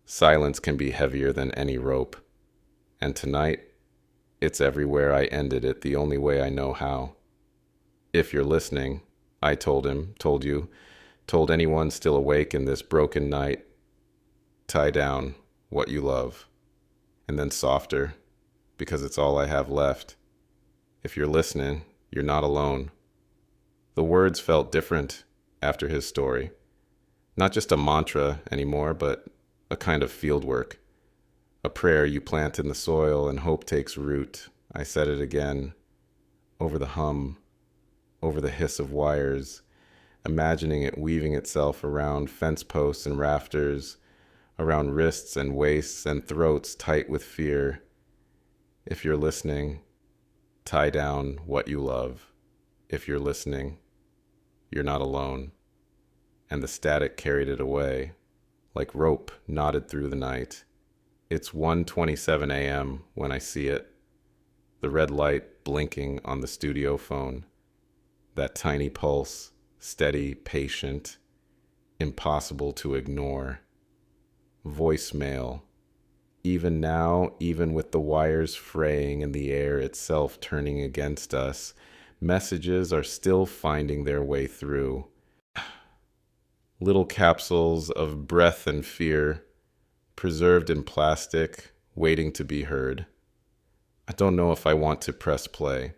Silence can be heavier than any rope. And tonight, it's everywhere I ended it the only way I know how. If you're listening, I told him, told you, told anyone still awake in this broken night, tie down what you love. And then softer, because it's all I have left. If you're listening, you're not alone. The words felt different after his story. Not just a mantra anymore, but a kind of field work. A prayer you plant in the soil and hope takes root. I said it again, over the hum, over the hiss of wires, imagining it weaving itself around fence posts and rafters, around wrists and waists and throats tight with fear. If you're listening, tie down what you love. If you're listening, you're not alone. And the static carried it away, like rope knotted through the night. It's 1:27 a.m. when I see it, the red light blinking on the studio phone. That tiny pulse, steady, patient, impossible to ignore. Voicemail. Even now, even with the wires fraying and the air itself turning against us, messages are still finding their way through. Little capsules of breath and fear, preserved in plastic, waiting to be heard. I don't know if I want to press play,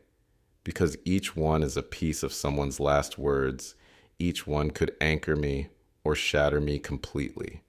because each one is a piece of someone's last words. Each one could anchor me or shatter me completely.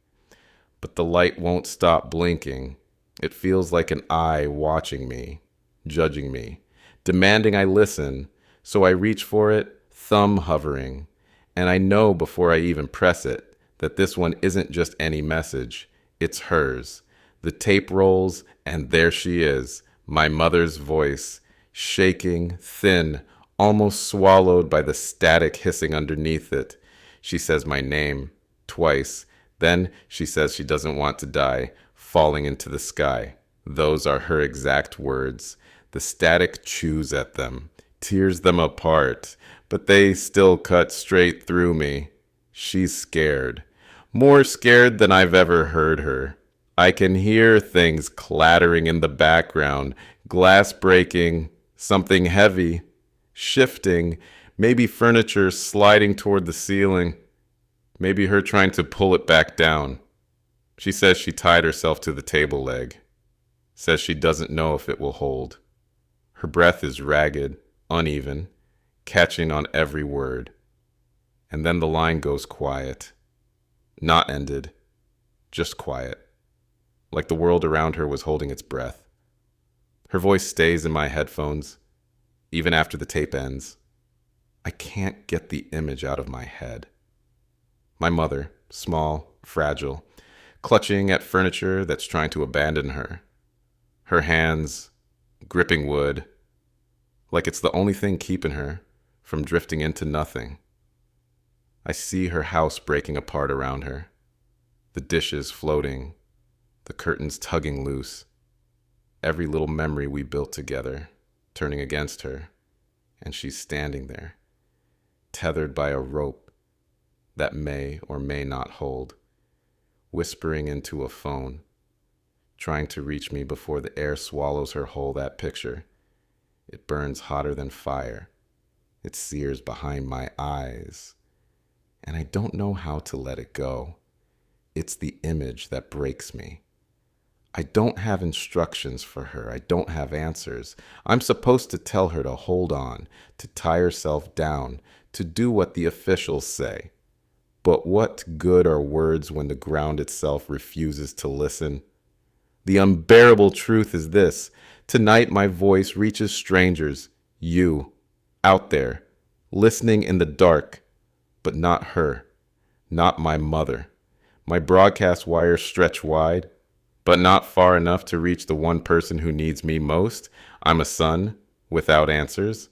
But the light won't stop blinking. It feels like an eye watching me, judging me, demanding I listen. So I reach for it, thumb hovering. And I know before I even press it that this one isn't just any message. It's hers. The tape rolls, and there she is, my mother's voice, shaking, thin, almost swallowed by the static hissing underneath it. She says my name twice. Then she says she doesn't want to die, falling into the sky. Those are her exact words. The static chews at them, tears them apart, but they still cut straight through me. She's scared, more scared than I've ever heard her. I can hear things clattering in the background, glass breaking, something heavy, shifting, maybe furniture sliding toward the ceiling. Maybe her trying to pull it back down. She says she tied herself to the table leg. Says she doesn't know if it will hold. Her breath is ragged, uneven, catching on every word. And then the line goes quiet. Not ended, just quiet. Like the world around her was holding its breath. Her voice stays in my headphones, even after the tape ends. I can't get the image out of my head. My mother, small, fragile, clutching at furniture that's trying to abandon her. Her hands gripping wood, like it's the only thing keeping her from drifting into nothing. I see her house breaking apart around her, the dishes floating, the curtains tugging loose, every little memory we built together turning against her, and she's standing there, tethered by a rope that may or may not hold, whispering into a phone, trying to reach me before the air swallows her whole. That picture, it burns hotter than fire. It sears behind my eyes, and I don't know how to let it go. It's the image that breaks me. I don't have instructions for her. I don't have answers. I'm supposed to tell her to hold on, to tie herself down, to do what the officials say. But what good are words when the ground itself refuses to listen? The unbearable truth is this. Tonight my voice reaches strangers, you, out there, listening in the dark, but not her, not my mother. My broadcast wires stretch wide, but not far enough to reach the one person who needs me most. I'm a son without answers,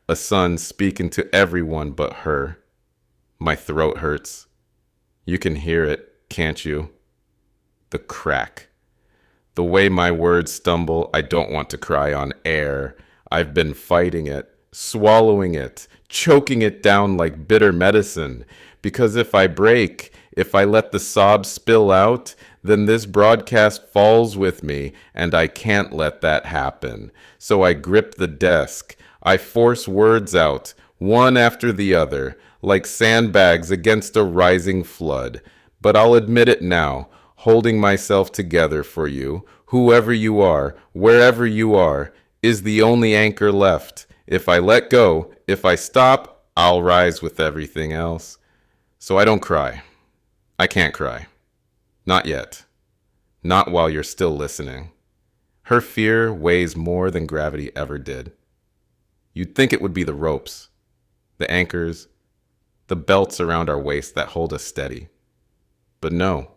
a son speaking to everyone but her. My throat hurts. You can hear it, can't you? The crack. The way my words stumble, I don't want to cry on air. I've been fighting it, swallowing it, choking it down like bitter medicine. Because if I break, if I let the sobs spill out, then this broadcast falls with me, and I can't let that happen. So I grip the desk. I force words out, one after the other, like sandbags against a rising flood. But I'll admit it now, holding myself together for you, whoever you are, wherever you are, is the only anchor left. If I let go, if I stop, I'll rise with everything else. So I don't cry. I can't cry. Not yet. Not while you're still listening. Her fear weighs more than gravity ever did. You'd think it would be the ropes, the anchors, the belts around our waist that hold us steady. But no,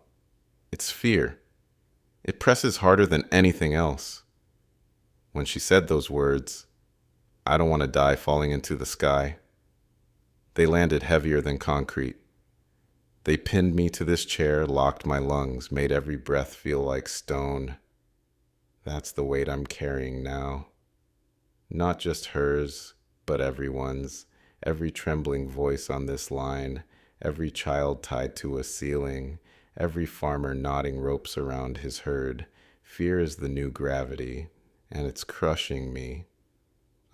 it's fear. It presses harder than anything else. When she said those words, I don't want to die falling into the sky, they landed heavier than concrete. They pinned me to this chair, locked my lungs, made every breath feel like stone. That's the weight I'm carrying now. Not just hers, but everyone's. Every trembling voice on this line, every child tied to a ceiling, every farmer knotting ropes around his herd. Fear is the new gravity, and it's crushing me.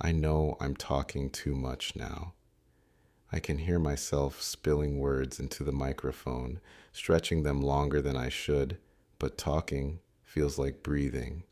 I know I'm talking too much now. I can hear myself spilling words into the microphone, stretching them longer than I should, but talking feels like breathing.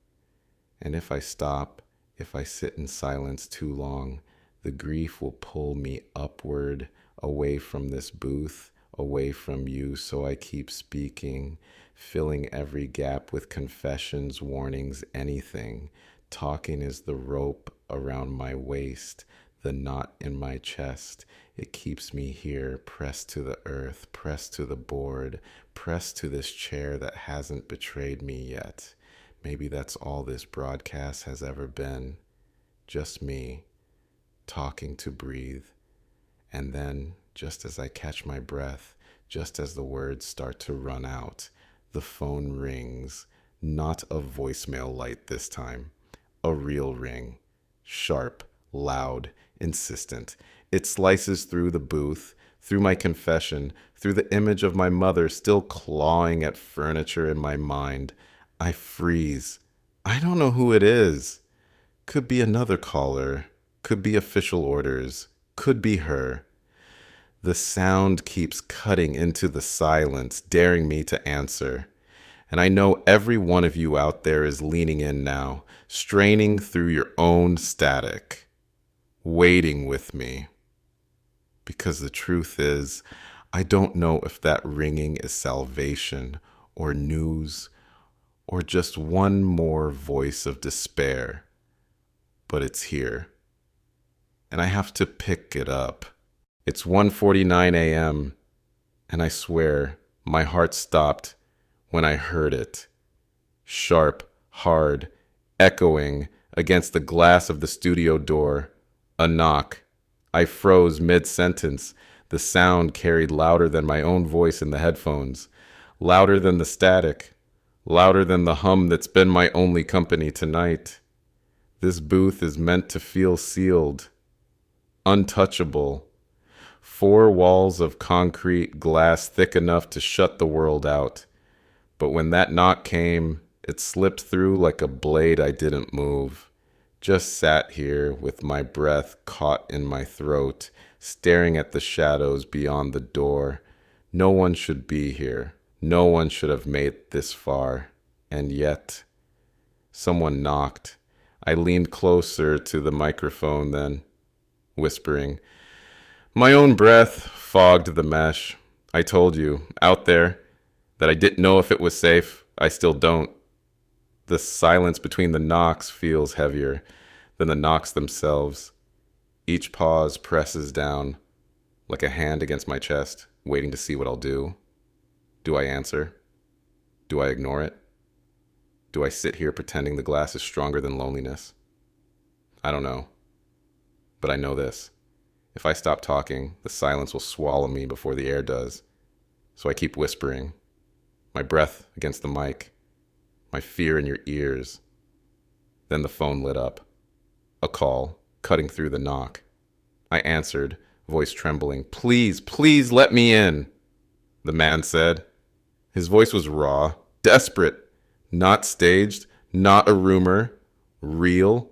And if I stop, if I sit in silence too long, the grief will pull me upward, away from this booth, away from you, so I keep speaking, filling every gap with confessions, warnings, anything. Talking is the rope around my waist, the knot in my chest. It keeps me here, pressed to the earth, pressed to the board, pressed to this chair that hasn't betrayed me yet. Maybe that's all this broadcast has ever been. Just me, talking to breathe. And then, just as I catch my breath, just as the words start to run out, the phone rings. Not a voicemail light this time. A real ring. Sharp, loud, insistent. It slices through the booth, through my confession, through the image of my mother still clawing at furniture in my mind. I freeze. I don't know who it is. Could be another caller. Could be official orders. Could be her. The sound keeps cutting into the silence, daring me to answer. And I know every one of you out there is leaning in now, straining through your own static, waiting with me. Because the truth is, I don't know if that ringing is salvation or news or just one more voice of despair. But it's here. And I have to pick it up. It's 1:49 a.m. and I swear my heart stopped when I heard it. Sharp, hard, echoing against the glass of the studio door. A knock. I froze mid-sentence. The sound carried louder than my own voice in the headphones. Louder than the static. Louder than the hum that's been my only company tonight. This booth is meant to feel sealed. Untouchable. 4 walls of concrete, glass thick enough to shut the world out. But when that knock came, it slipped through like a blade I didn't move. Just sat here with my breath caught in my throat, staring at the shadows beyond the door. No one should be here. No one should have made it this far. And yet, someone knocked. I leaned closer to the microphone then, whispering. My own breath fogged the mesh. I told you, out there, that I didn't know if it was safe. I still don't. The silence between the knocks feels heavier than the knocks themselves. Each pause presses down, like a hand against my chest, waiting to see what I'll do. Do I answer? Do I ignore it? Do I sit here pretending the glass is stronger than loneliness? I don't know. But I know this. If I stop talking, the silence will swallow me before the air does. So I keep whispering, my breath against the mic, my fear in your ears. Then the phone lit up. A call, cutting through the knock. I answered, voice trembling. Please, please let me in, the man said. His voice was raw, desperate, not staged, not a rumor, real.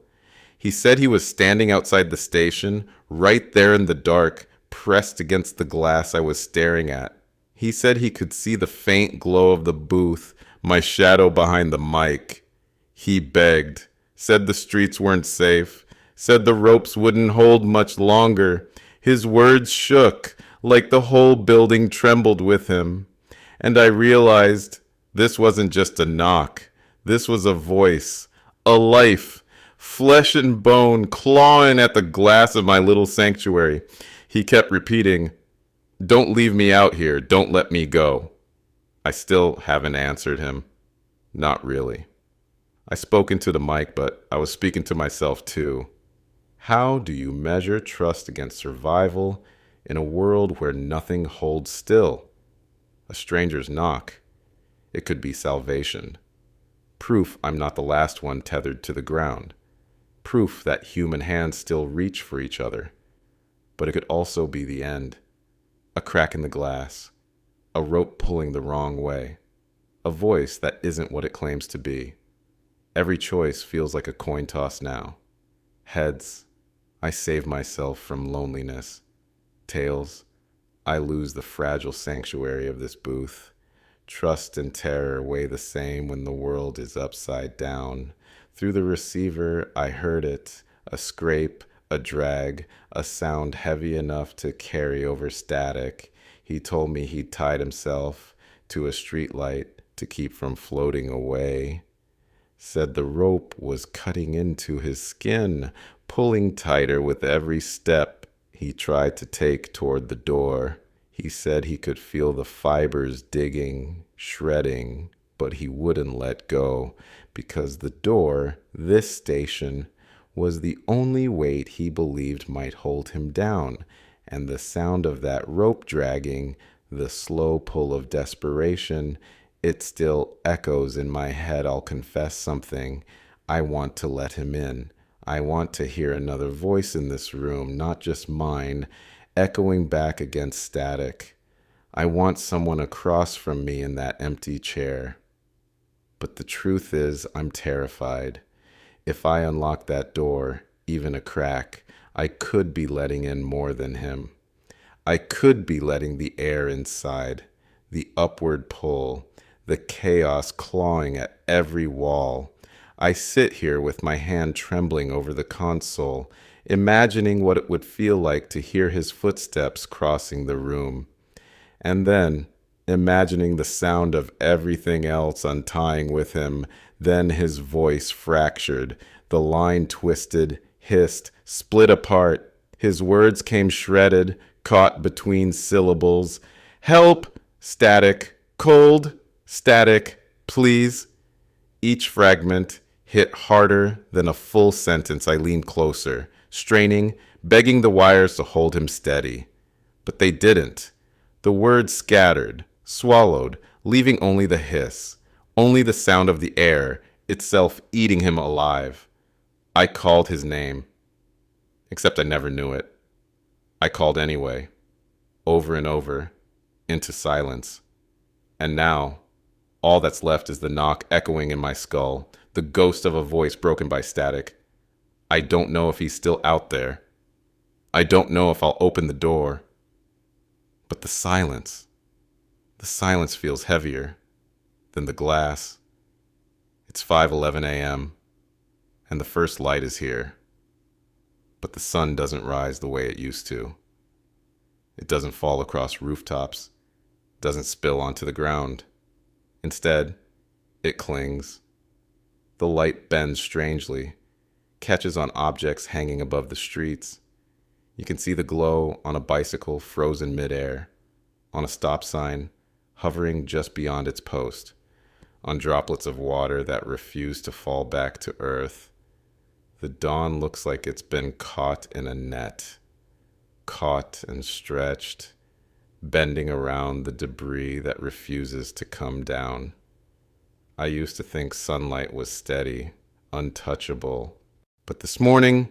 He said he was standing outside the station, right there in the dark, pressed against the glass I was staring at. He said he could see the faint glow of the booth, my shadow behind the mic. He begged, said the streets weren't safe, said the ropes wouldn't hold much longer. His words shook like the whole building trembled with him. And I realized this wasn't just a knock. This was a voice, a life, flesh and bone clawing at the glass of my little sanctuary. He kept repeating, "Don't leave me out here. Don't let me go." I still haven't answered him. Not really. I spoke into the mic, but I was speaking to myself too. How do you measure trust against survival in a world where nothing holds still? A stranger's knock. It could be salvation. Proof I'm not the last one tethered to the ground. Proof that human hands still reach for each other. But it could also be the end. A crack in the glass. A rope pulling the wrong way. A voice that isn't what it claims to be. Every choice feels like a coin toss now. Heads, I save myself from loneliness. Tails, I lose the fragile sanctuary of this booth. Trust and terror weigh the same when the world is upside down. Through the receiver, I heard it, a scrape, a drag, a sound heavy enough to carry over static. He told me he'd tied himself to a streetlight to keep from floating away. Said the rope was cutting into his skin, pulling tighter with every step he tried to take toward the door. He said he could feel the fibers digging, shredding, but he wouldn't let go because the door, this station, was the only weight he believed might hold him down, and the sound of that rope dragging, the slow pull of desperation, it still echoes in my head. I'll confess something. I want to let him in. I want to hear another voice in this room, not just mine, echoing back against static. I want someone across from me in that empty chair. But the truth is, I'm terrified. If I unlock that door, even a crack, I could be letting in more than him. I could be letting the air inside, the upward pull, the chaos clawing at every wall. I sit here with my hand trembling over the console, imagining what it would feel like to hear his footsteps crossing the room. And then, imagining the sound of everything else untying with him, then his voice fractured, the line twisted, hissed, split apart. His words came shredded, caught between syllables. Help! Static. Cold. Static. Please. Each fragment hit harder than a full sentence. I leaned closer, straining, begging the wires to hold him steady. But they didn't. The words scattered, swallowed, leaving only the hiss, only the sound of the air itself eating him alive. I called his name, except I never knew it. I called anyway, over and over, into silence. And now, all that's left is the knock echoing in my skull, the ghost of a voice broken by static. I don't know if he's still out there. I don't know if I'll open the door. But the silence feels heavier than the glass. It's 5:11 a.m., and the first light is here. But the sun doesn't rise the way it used to. It doesn't fall across rooftops, doesn't spill onto the ground. Instead, it clings. The light bends strangely, catches on objects hanging above the streets. You can see the glow on a bicycle frozen midair, on a stop sign hovering just beyond its post, on droplets of water that refuse to fall back to earth. The dawn looks like it's been caught in a net, caught and stretched, bending around the debris that refuses to come down. I used to think sunlight was steady, untouchable, but this morning,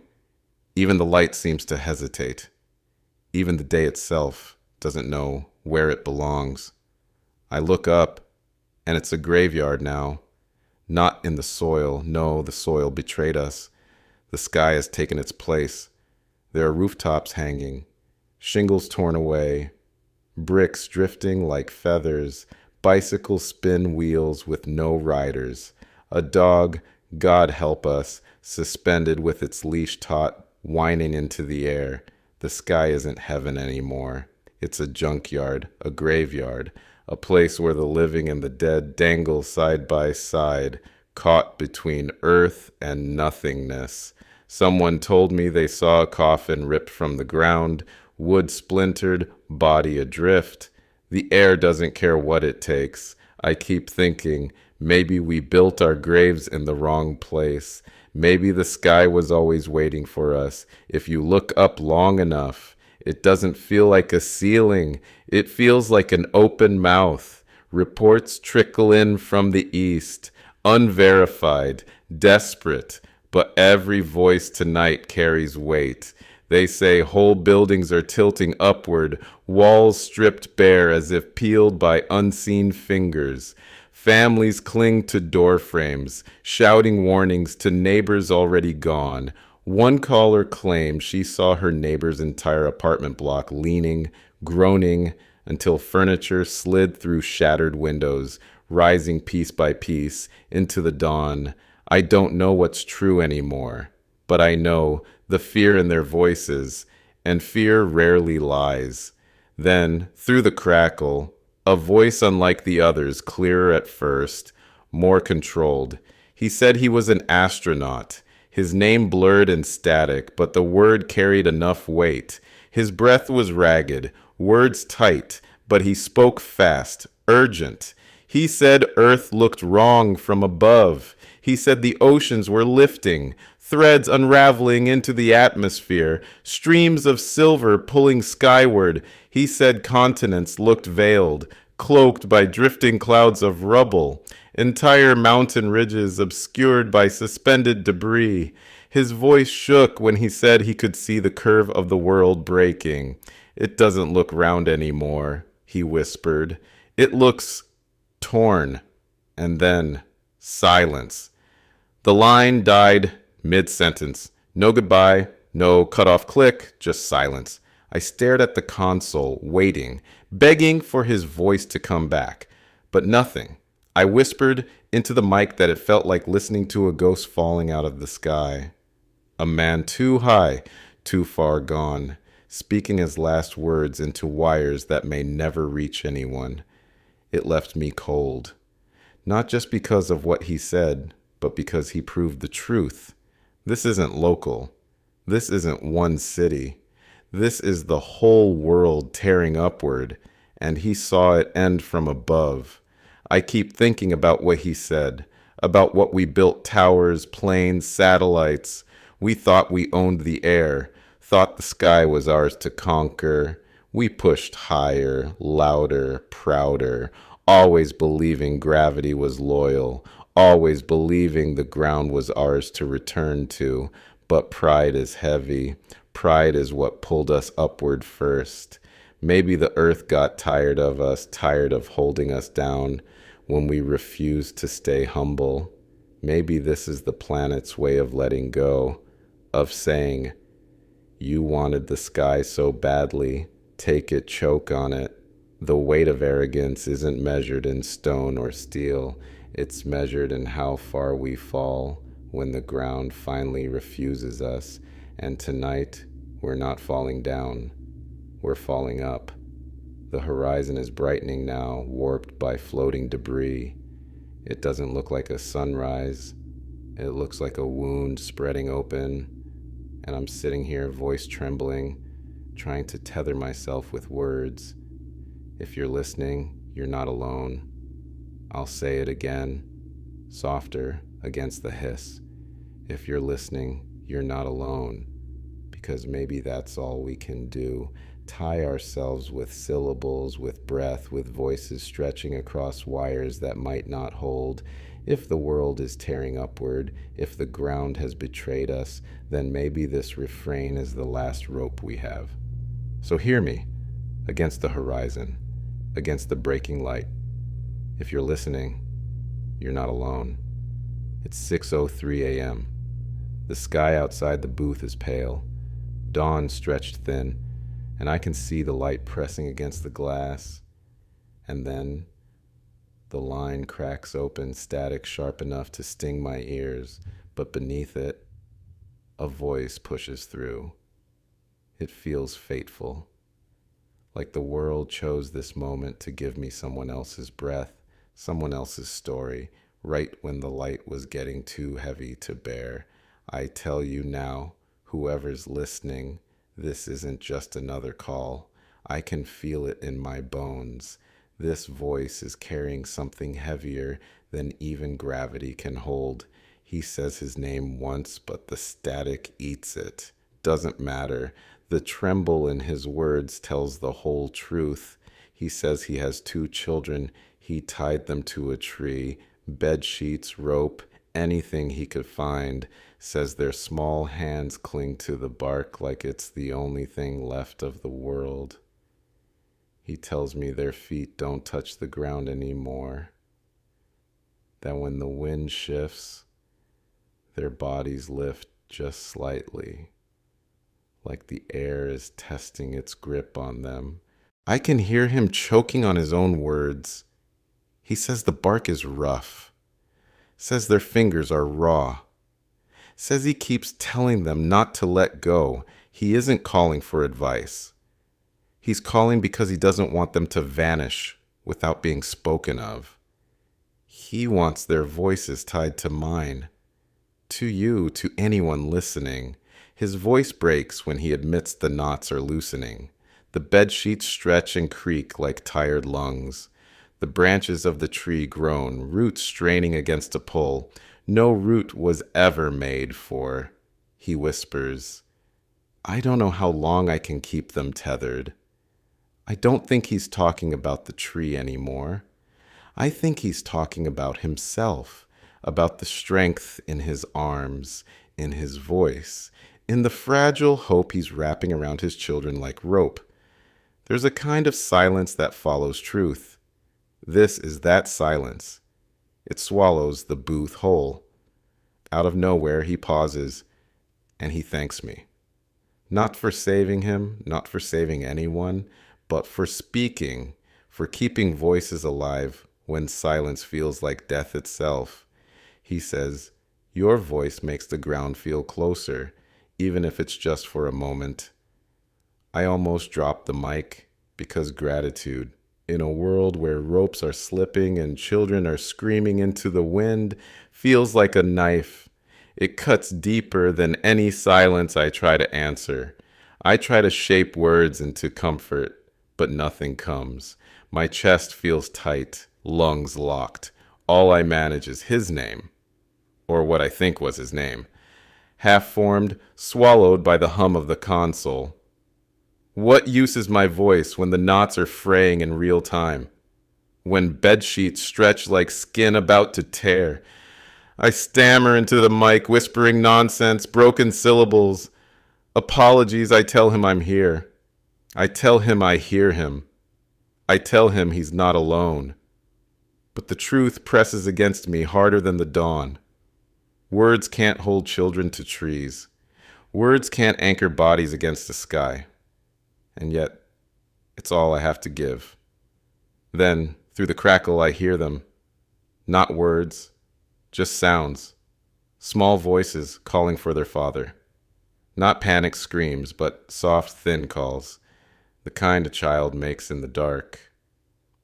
even the light seems to hesitate. Even the day itself doesn't know where it belongs. I look up, and it's a graveyard now. Not in the soil. No, the soil betrayed us. The sky has taken its place. There are rooftops hanging, shingles torn away, bricks drifting like feathers, bicycle spin wheels with no riders, a dog God help us, suspended with its leash taut, whining into the air. The sky isn't heaven anymore. It's a junkyard, a graveyard, a place where the living and the dead dangle side by side, caught between earth and nothingness. Someone told me they saw a coffin ripped from the ground, wood splintered, body adrift. The air doesn't care what it takes. I keep thinking, maybe we built our graves in the wrong place. Maybe the sky was always waiting for us. If you look up long enough, it doesn't feel like a ceiling. It feels like an open mouth. Reports trickle in from the east, unverified, desperate, but every voice tonight carries weight. They say whole buildings are tilting upward, walls stripped bare as if peeled by unseen fingers. Families cling to door frames, shouting warnings to neighbors already gone. One caller claimed she saw her neighbor's entire apartment block leaning, groaning, until furniture slid through shattered windows, rising piece by piece into the dawn. I don't know what's true anymore, but I know the fear in their voices, and fear rarely lies. Then, through the crackle, a voice unlike the others, clearer at first, more controlled. He said he was an astronaut. His name blurred and static, but the word carried enough weight. His breath was ragged, words tight, but he spoke fast, urgent. He said Earth looked wrong from above. He said the oceans were lifting, threads unraveling into the atmosphere, streams of silver pulling skyward. He said continents looked veiled, cloaked by drifting clouds of rubble, entire mountain ridges obscured by suspended debris. His voice shook when he said he could see the curve of the world breaking. It doesn't look round anymore, he whispered. It looks torn. And then silence. The line died mid-sentence. No goodbye, no cut-off click, just silence. I stared at the console, waiting, begging for his voice to come back. But nothing. I whispered into the mic that it felt like listening to a ghost falling out of the sky. A man too high, too far gone, speaking his last words into wires that may never reach anyone. It left me cold. Not just because of what he said, but because he proved the truth. This isn't local. This isn't one city. This is the whole world tearing upward, and he saw it end from above. I keep thinking about what he said, about what we built towers, planes, satellites. We thought we owned the air, thought the sky was ours to conquer. We pushed higher, louder, prouder, always believing gravity was loyal, always believing the ground was ours to return to. But pride is heavy. Pride is what pulled us upward first. Maybe the earth got tired of us, tired of holding us down when we refused to stay humble. Maybe this is the planet's way of letting go, of saying, you wanted the sky so badly, take it, choke on it. The weight of arrogance isn't measured in stone or steel. It's measured in how far we fall when the ground finally refuses us. And tonight, we're not falling down. We're falling up. The horizon is brightening now, warped by floating debris. It doesn't look like a sunrise. It looks like a wound spreading open. And I'm sitting here, voice trembling, trying to tether myself with words. If you're listening, you're not alone. I'll say it again, softer against the hiss. If you're listening, you're not alone. Because maybe that's all we can do. Tie ourselves with syllables, with breath, with voices stretching across wires that might not hold. If the world is tearing upward, if the ground has betrayed us, then maybe this refrain is the last rope we have. So hear me, against the horizon, against the breaking light. If you're listening, you're not alone. It's 6:03 a.m. The sky outside the booth is pale. Dawn stretched thin, and I can see the light pressing against the glass. And then The line cracks open, static sharp enough to sting my ears, but beneath it, a voice pushes through. It feels fateful, like the world chose this moment to give me someone else's breath, someone else's story, right when the light was getting too heavy to bear. I tell you now, whoever's listening, this isn't just another call. I can feel it in my bones. This voice is carrying something heavier than even gravity can hold. He says his name once, but the static eats it. Doesn't matter. The tremble in his words tells the whole truth. He says he has 2 children. He tied them to a tree, bed sheets, rope, anything he could find. Says their small hands cling to the bark like it's the only thing left of the world. He tells me their feet don't touch the ground anymore. That when the wind shifts, their bodies lift just slightly, like the air is testing its grip on them. I can hear him choking on his own words. He says the bark is rough, says their fingers are raw, says he keeps telling them not to let go. He isn't calling for advice. He's calling because he doesn't want them to vanish without being spoken of. He wants their voices tied to mine, to you, to anyone listening. His voice breaks when he admits the knots are loosening. The bed sheets stretch and creak like tired lungs. The branches of the tree groan, roots straining against a pull. No root was ever made for, he whispers. I don't know how long I can keep them tethered. I don't think he's talking about the tree anymore. I think he's talking about himself, about the strength in his arms, in his voice, in the fragile hope he's wrapping around his children like rope. There's a kind of silence that follows truth. This is that silence. It swallows the booth whole. Out of nowhere, he pauses, and he thanks me. Not for saving him, not for saving anyone, but for speaking, for keeping voices alive when silence feels like death itself. He says, your voice makes the ground feel closer, even if it's just for a moment. I almost dropped the mic because gratitude, in a world where ropes are slipping and children are screaming into the wind, feels like a knife. It cuts deeper than any silence I try to answer. I try to shape words into comfort, but nothing comes. My chest feels tight, lungs locked. All I manage is his name, or what I think was his name, half-formed, swallowed by the hum of the console. What use is my voice when the knots are fraying in real time? When bedsheets stretch like skin about to tear? I stammer into the mic, whispering nonsense, broken syllables. Apologies, I tell him I'm here. I tell him I hear him. I tell him he's not alone. But the truth presses against me harder than the dawn. Words can't hold children to trees. Words can't anchor bodies against the sky. And yet, it's all I have to give. Then, through the crackle, I hear them. Not words, just sounds. Small voices calling for their father. Not panic screams, but soft, thin calls. The kind a child makes in the dark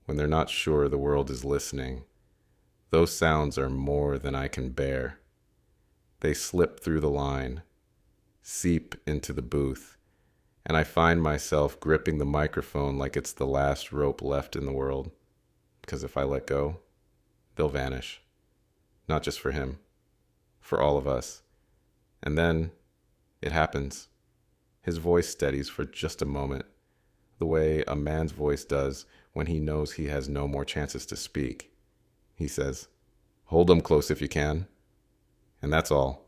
when they're not sure the world is listening. Those sounds are more than I can bear. They slip through the line, seep into the booth, and I find myself gripping the microphone like it's the last rope left in the world. Because if I let go, they'll vanish. Not just for him, for all of us. And then it happens. His voice steadies for just a moment, the way a man's voice does when he knows he has no more chances to speak. He says, hold them close if you can. And that's all.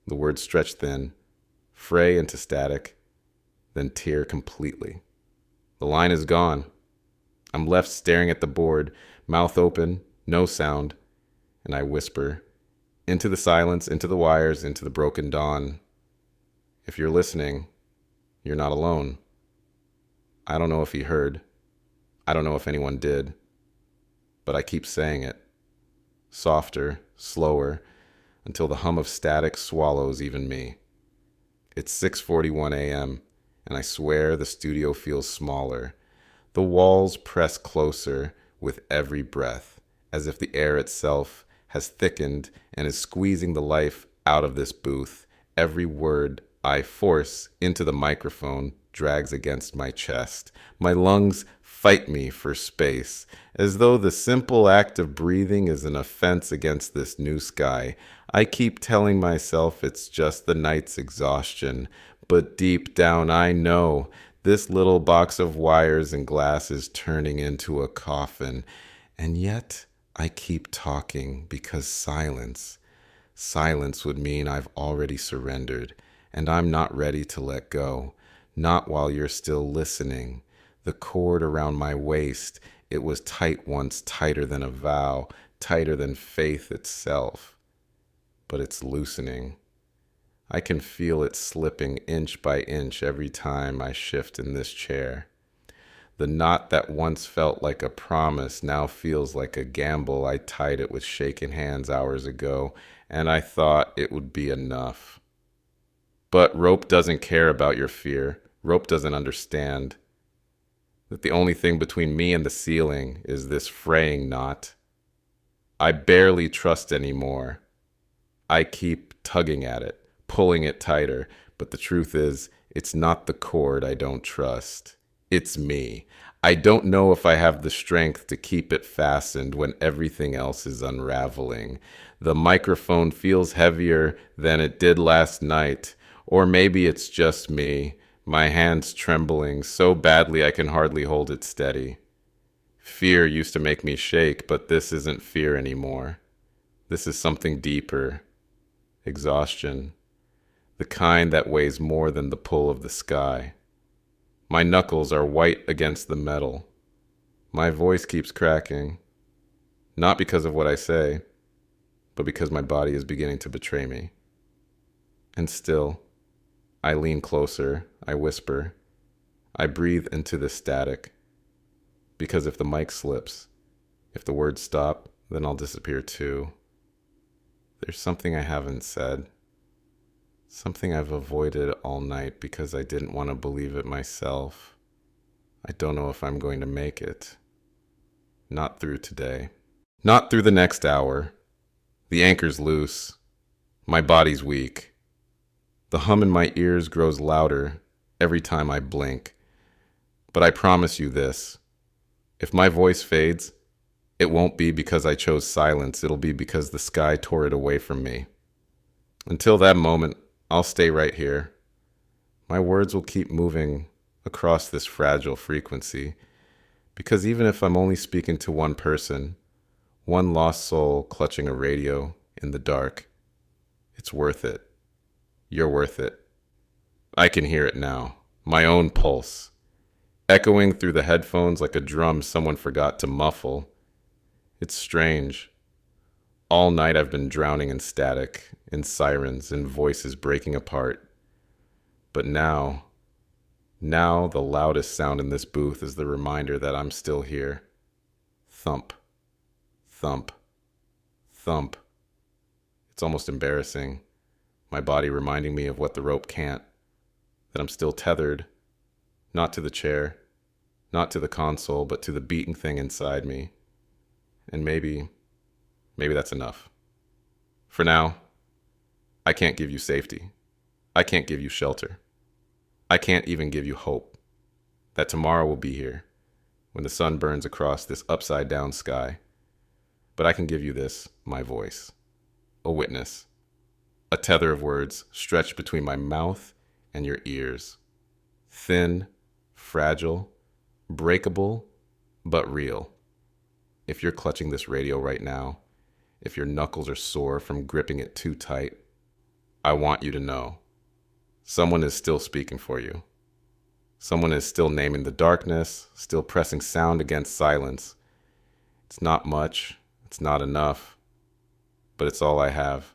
The words stretch thin, fray into static, then tear completely. The line is gone. I'm left staring at the board, mouth open, no sound, and I whisper, into the silence, into the wires, into the broken dawn. If you're listening, you're not alone. I don't know if he heard. I don't know if anyone did. but I keep saying it. Softer, slower, until the hum of static swallows even me. It's 6:41 a.m., and I swear the studio feels smaller. The walls press closer with every breath, as if the air itself has thickened and is squeezing the life out of this booth. Every word I force into the microphone drags against my chest. My lungs fight me for space, as though the simple act of breathing is an offense against this new sky. I keep telling myself it's just the night's exhaustion, but deep down I know this little box of wires and glass is turning into a coffin. And yet I keep talking because silence would mean I've already surrendered, and I'm not ready to let go. Not while you're still listening. The cord around my waist, it was tight once, tighter than a vow, tighter than faith itself. But it's loosening. I can feel it slipping inch by inch every time I shift in this chair. The knot that once felt like a promise now feels like a gamble. I tied it with shaken hands hours ago, and I thought it would be enough. But rope doesn't care about your fear. Rope doesn't understand that the only thing between me and the ceiling is this fraying knot. I barely trust anymore. I keep tugging at it, pulling it tighter, but the truth is, it's not the cord I don't trust. It's me. I don't know if I have the strength to keep it fastened when everything else is unraveling. The microphone feels heavier than it did last night, or maybe it's just me. My hands trembling so badly I can hardly hold it steady. Fear used to make me shake, but this isn't fear anymore. This is something deeper. Exhaustion. The kind that weighs more than the pull of the sky. My knuckles are white against the metal. My voice keeps cracking. Not because of what I say, but because my body is beginning to betray me. And still, I lean closer, I whisper, I breathe into the static. Because if the mic slips, if the words stop, then I'll disappear too. There's something I haven't said. Something I've avoided all night because I didn't want to believe it myself. I don't know if I'm going to make it. Not through today. Not through the next hour. The anchor's loose. My body's weak. The hum in my ears grows louder every time I blink. But I promise you this. If my voice fades, it won't be because I chose silence. It'll be because the sky tore it away from me. Until that moment, I'll stay right here. My words will keep moving across this fragile frequency. Because even if I'm only speaking to one person, one lost soul clutching a radio in the dark, it's worth it. You're worth it. I can hear it now, my own pulse, echoing through the headphones like a drum someone forgot to muffle. It's strange. All night I've been drowning in static, in sirens, in voices breaking apart. But now the loudest sound in this booth is the reminder that I'm still here. Thump, thump, thump. It's almost embarrassing. My body reminding me of what the rope can't, that I'm still tethered, not to the chair, not to the console, but to the beating thing inside me. And maybe that's enough. For now, I can't give you safety. I can't give you shelter. I can't even give you hope that tomorrow will be here when the sun burns across this upside down sky. But I can give you this, my voice, a witness. A tether of words stretched between my mouth and your ears. Thin, fragile, breakable, but real. If you're clutching this radio right now, if your knuckles are sore from gripping it too tight, I want you to know. Someone is still speaking for you. Someone is still naming the darkness, still pressing sound against silence. It's not much, it's not enough, but it's all I have.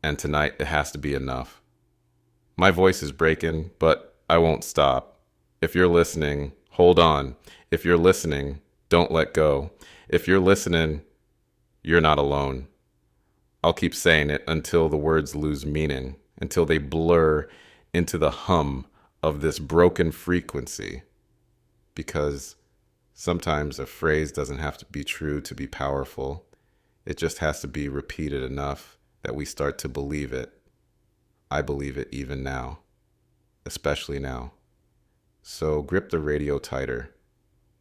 And tonight it has to be enough. My voice is breaking, but I won't stop. If you're listening, hold on. If you're listening, don't let go. If you're listening, you're not alone. I'll keep saying it until the words lose meaning, until they blur into the hum of this broken frequency. Because sometimes a phrase doesn't have to be true to be powerful. It just has to be repeated enough that we start to believe it. I believe it even now, especially now. So grip the radio tighter,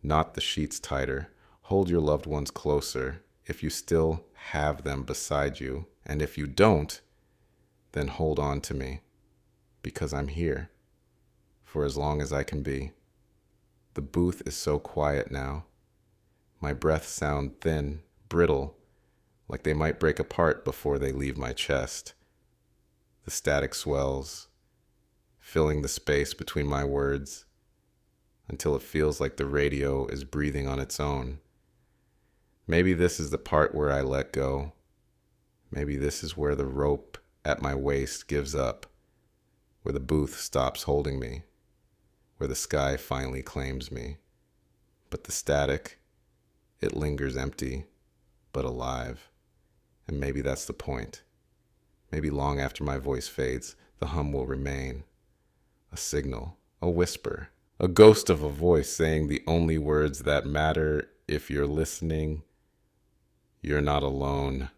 not the sheets tighter. Hold your loved ones closer if you still have them beside you. And if you don't, then hold on to me, because I'm here for as long as I can be. The booth is so quiet now. My breaths sound thin, brittle, like they might break apart before they leave my chest. The static swells, filling the space between my words until it feels like the radio is breathing on its own. Maybe this is the part where I let go. Maybe this is where the rope at my waist gives up, where the booth stops holding me, where the sky finally claims me. But the static, it lingers empty, but alive. And maybe that's the point. Maybe long after my voice fades, the hum will remain. A signal, a whisper, a ghost of a voice saying the only words that matter. If you're listening, you're not alone.